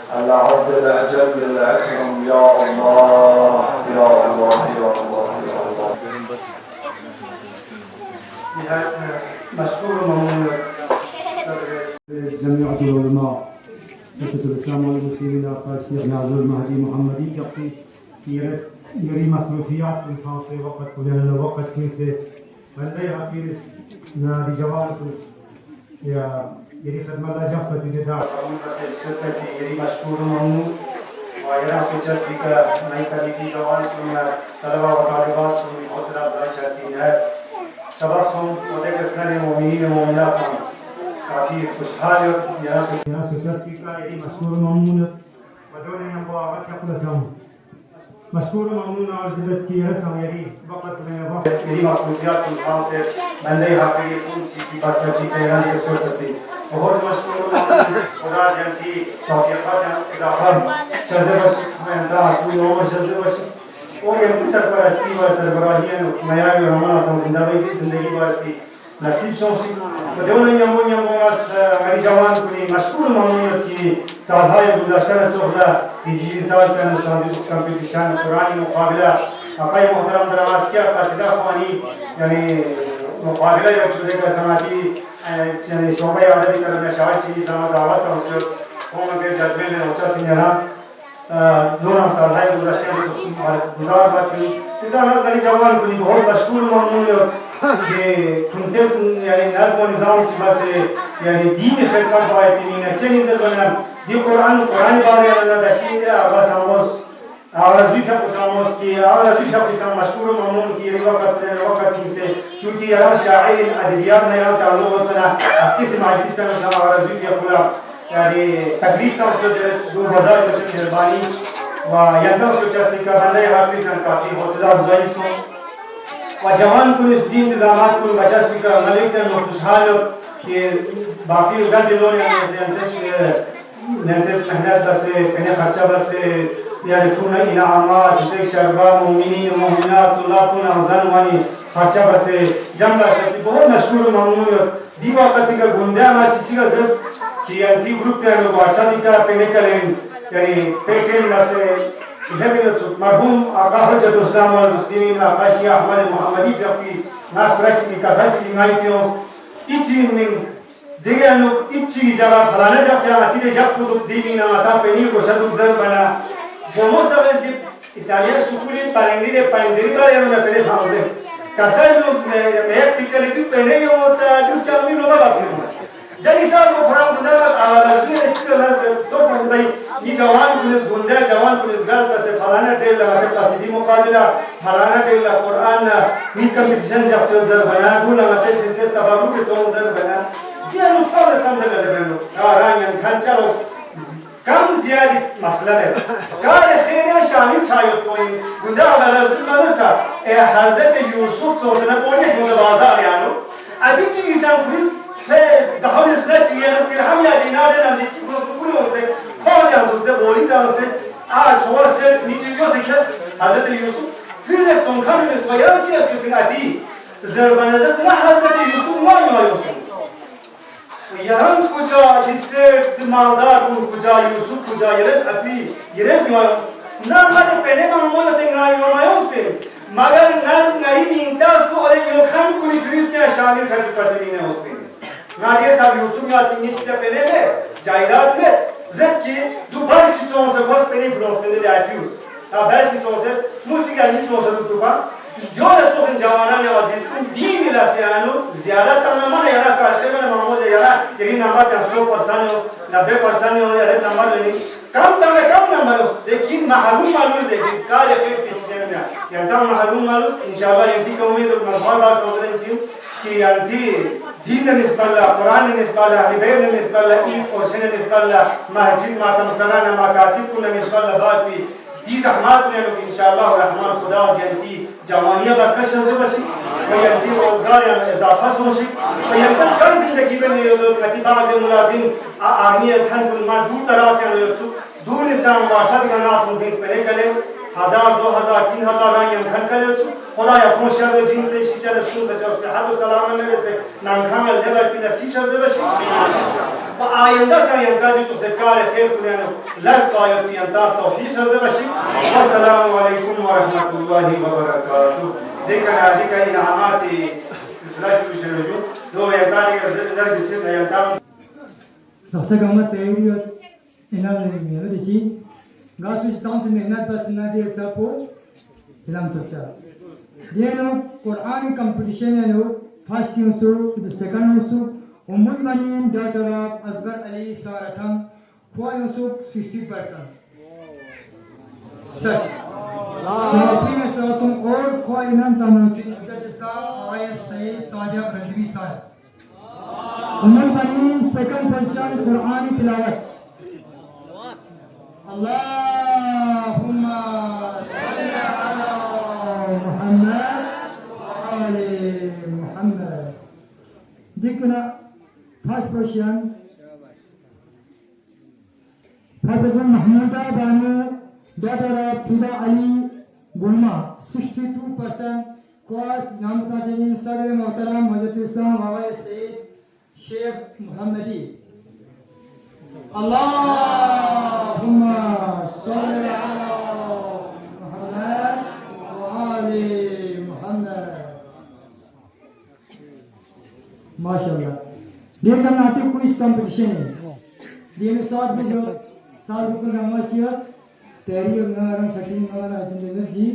Allah Azza wa Jalla akram ya Allah ya Allah ya Allah ya Allah. نهاية مشكور وممنون جميع العلماء أساتذة الإسلام والمسلمين الشيخ ناظر المهدي محمدي يقضي في मेरी मसरूफियात उठाओ से वक़्त पुराना वक़्त से बंदे आखिर नारी जवान को या मेरी खदमत जफ़त बिदा हम का से मेरी मशहूर ममनू वायरा फीचर्स भी का नई तरीके जवान को तलबा व तालिबात को हौसला अफजाई चाहती है सबब सो मदे कसना ने मोमिनीन व मोमिनात काफ़ी खुशहाल यहाँ सुसस की का मेरी मशहूर ममनू बदौने हम वो आवत का खुलासा مشكور وممنون على الزبط की है समेरी वक्त में वक्त मेरी मसरूफियात इंसान से बंदे हाफिज कौन सी की बात करती है ना ये सोच सकती बहुत मशकूर खुदा जंती तौफीक़ात इजाफा चलते बस में अंदर कोई और चलते बस और ये सरपरस्ती व सरबराही नया रहमान आसान जिंदगी वास्ती नसीब शौसी بدون يمون يموس मेरी जवान को मशकूर ममनून की साधाय गुज़श्ता चोहला तीजी साल का नशाबी कंपटीशन कुरानी मुकाबला अकाई मोहतरम दरवाज़ क्या कासिदा ख़वानी यानी मुकाबला या चुने का समाजी यानी शोभा आदमी करने शायद चीज़ समाज दावत और उसके कौन के जज्बे में उच्च सिंहरा दोनों साधाय गुज़श्ता गुज़ार बच्ची इस तरह मेरी जवान को बहुत मशकूर ममनून ये कुंतेस यानी नज़्म व निज़ाम की बस यानी दीन खिदमत बायती मीना चनी ज़रबना दी कुरान बारे अल्लाह दशीन आवाज़ आमोस आवाज़ विफा कुसामोस की आवाज़ विफा कुसाम मशकूर ममनून की वक़्त की से चूँकि यार शायर अदबियात में यार ताल्लुक़ होता है अस्की से माजिद का नाम आवाज़ विफा कुला यानी तकलीफ का उसको जैसे दो बदार बच्चे मेहरबानी व यंदा उसको चस्ती का बंदे हाफिज़ सन काफ़ी हौसला अफजाई सो व जवान को इस दी इंतज़ामात को बचास भी कर मलिक से खुशहाल कि बाकी गल लोग से नंदस मेहनत बसे कने खर्चा बसे यानी खूना इनामात जैसे शरबा मोमिनीन मोमिनात तुलातुन अज़न वानी खर्चा बसे जम बसे बहुत मशकूर ममनून दीवा कति का गुंडा मा सिची का जस कि एंटी ग्रुप के लोग व्हाट्सएप का पेने कलें यानी पेटेन बसे मरहूम आका हजरत इस्लाम वल मुस्लिमीन आका शेख अहमद मोहम्मदी की नास रच की कसर की माई पियो इची में देगे नो इची जगह फलाने जब चाहा कि जब खुद दीनी ना आता पेनी को शदु जर बना वो सब इस इस्लामिक स्कूल में पढ़ेंगे दे पंजरी का ये ना पहले भाव कसर लो मैं पिकल की पहले ये होता है जो चामी लोग बात जब इसाल को फराम गुंडा आवाज़ भी अच्छी तरह से तो भाई ये जवान पुलिस गुंडा जवान पुलिस गर्ल्स का से फलाना टेल लगा के कासिदी मुकाबला फलाना टेल कुरान क्विज कंपटीशन जब से जर बना गुना मत से तबाबू के तो जर बना ये लोग सब समझ ले बनो रायन खान चलो कम ज्यादा मसला है काल खैर शामिल छायो कोई गुंडा वाला मदरसा ए हजरत यूसुफ तो ने बोले गुंडा बाजार यानो अभी चीज सब दहावी स्नैच ये लोग कि हम या दिनारे ना नीचे पूरे होते बहुत ज्यादा होते बोली था उसे आज छोर से नीचे क्यों से खस हजरत यूसुफ फिर एक तोंखा में इसको यार चीज क्यों आती जरबनजत ना हजरत यूसुफ ना यूसुफ यहां कुछ जिससे दिमागदार कुछ यूसुफ कुछ ये ना मत पहले में मोय तेंगा यो मायो पे मगर नाज नहीं बिनता उसको और यो खान कुली फ्रीज के शामिल कर पड़ते नहीं है उसपे ना ये सब यूसुफ या तीन चीज पहले में जायदाद में जबकि दुबारा चीजों से बहुत पहले ग्रोथ में ले आती हूं अब है चीजों से मुझे क्या नहीं सोच सकता दुबारा जो तो जवाना ने अजीज को दीन मिला से आनो ज्यादा तमाम यारा करते में मामूद यारा यही नंबर 100% हो 90% हो यार नंबर नहीं कम नंबर हो लेकिन महरूम मालूम देखिए का इफेक्ट कितने में यार महरूम मालूम इंशाल्लाह यही को उम्मीद और बहुत बात समझ रहे हैं कि यंती दीन निस्बल्ला कुरान निस्बल्ला हिदायत निस्बल्ला ई पोषण निस्बल्ला मस्जिद मातम सना नमा कातिब कुल निस्बल्ला बाकी تی زحمات کنید که انشاءالله الرحمن خدا از ینتی جوانیه برکش شده باشید و ینتی روزگار اضافه باشید و ینتی کار زندگی بنید که بعض ملازم آرمی تن کن ما دور دراز دور انسان باشد که ناتون دیس پنه کله 1000 2000 3000 رنگ امکان کله خدا یا خون شر و جین سے شیچر سوز سے صحت و سلامت میں سے نام لیبر کی نصیب شد باشید و آینده ساینده جو سے کار خیر کنن لرز قایت ینتا توفیق شد باشید و السلام علیکم و رحمت الله و برکاته دیگر دیگر انعامات سلسله شروع دو ینتا دیگر زر جسد ینتا Sasagama Tayuri Inal Dichi, Gasu Stones in Inat Personality Support, Ilam Tucha. Then Quran competition and first Yusuf, the second Yusuf, Umul Manin, daughter of Asgar Ali Saratam, Kwa Yusuf 60%. Such. Previous Ratum or Kwa Inam Tamuchi, that is the IS Saja Rajvi Sahib. Umar Banin, second position, Qur'ani Tilawat. Allahumma salli ala Muhammad wa ali Muhammad. Dikna, first position, Professor Mahmuda Banu, daughter of Fida Ali Gulma, 62%. Cause Namtajin Sarve Mohtaram Majid Islam Hawaii Sayyid Sheikh Muhammadi. Allahumma salli ala Muhammad wa ali Muhammad. MashaAllah. Dear Karnataka quiz competition. Dear Ustad Bishop, Sadhukul Ramashia, Terry of Naram Satin Nara Energy.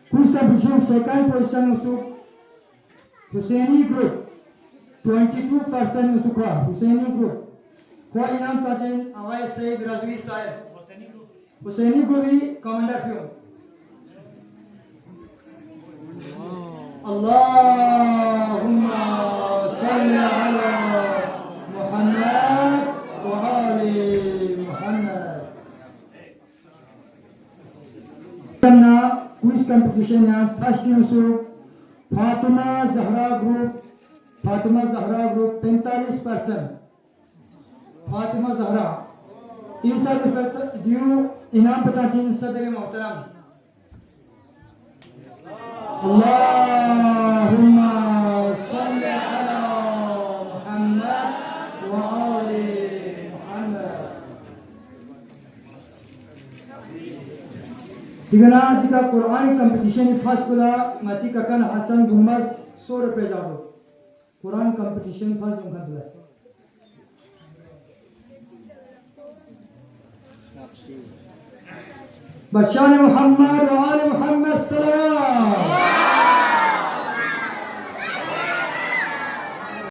Quiz competition second position also Hussaini group. 22% Usukwa, Hussaini group. Kwa Inam Tajin, Awai Sayyid Razvi Sahib. Hussaini group भी commander क्यों? Allahumma salli ala Muhammad wa ali Muhammad. Karna quiz competition में first Yusuf Fatima Zahra group. Fatima Zahra group 45%. Fatima Zahra. Inside due inam patatin sadri muhtaram. Allahumma salli ala Muhammad wa ali Muhammad. Sigana jika Quran competition first kula mati kakan Hasan Gumbaz 100 रुपए जाओ Quran competition first मुकाबला बशान मोहम्मद व आले मोहम्मद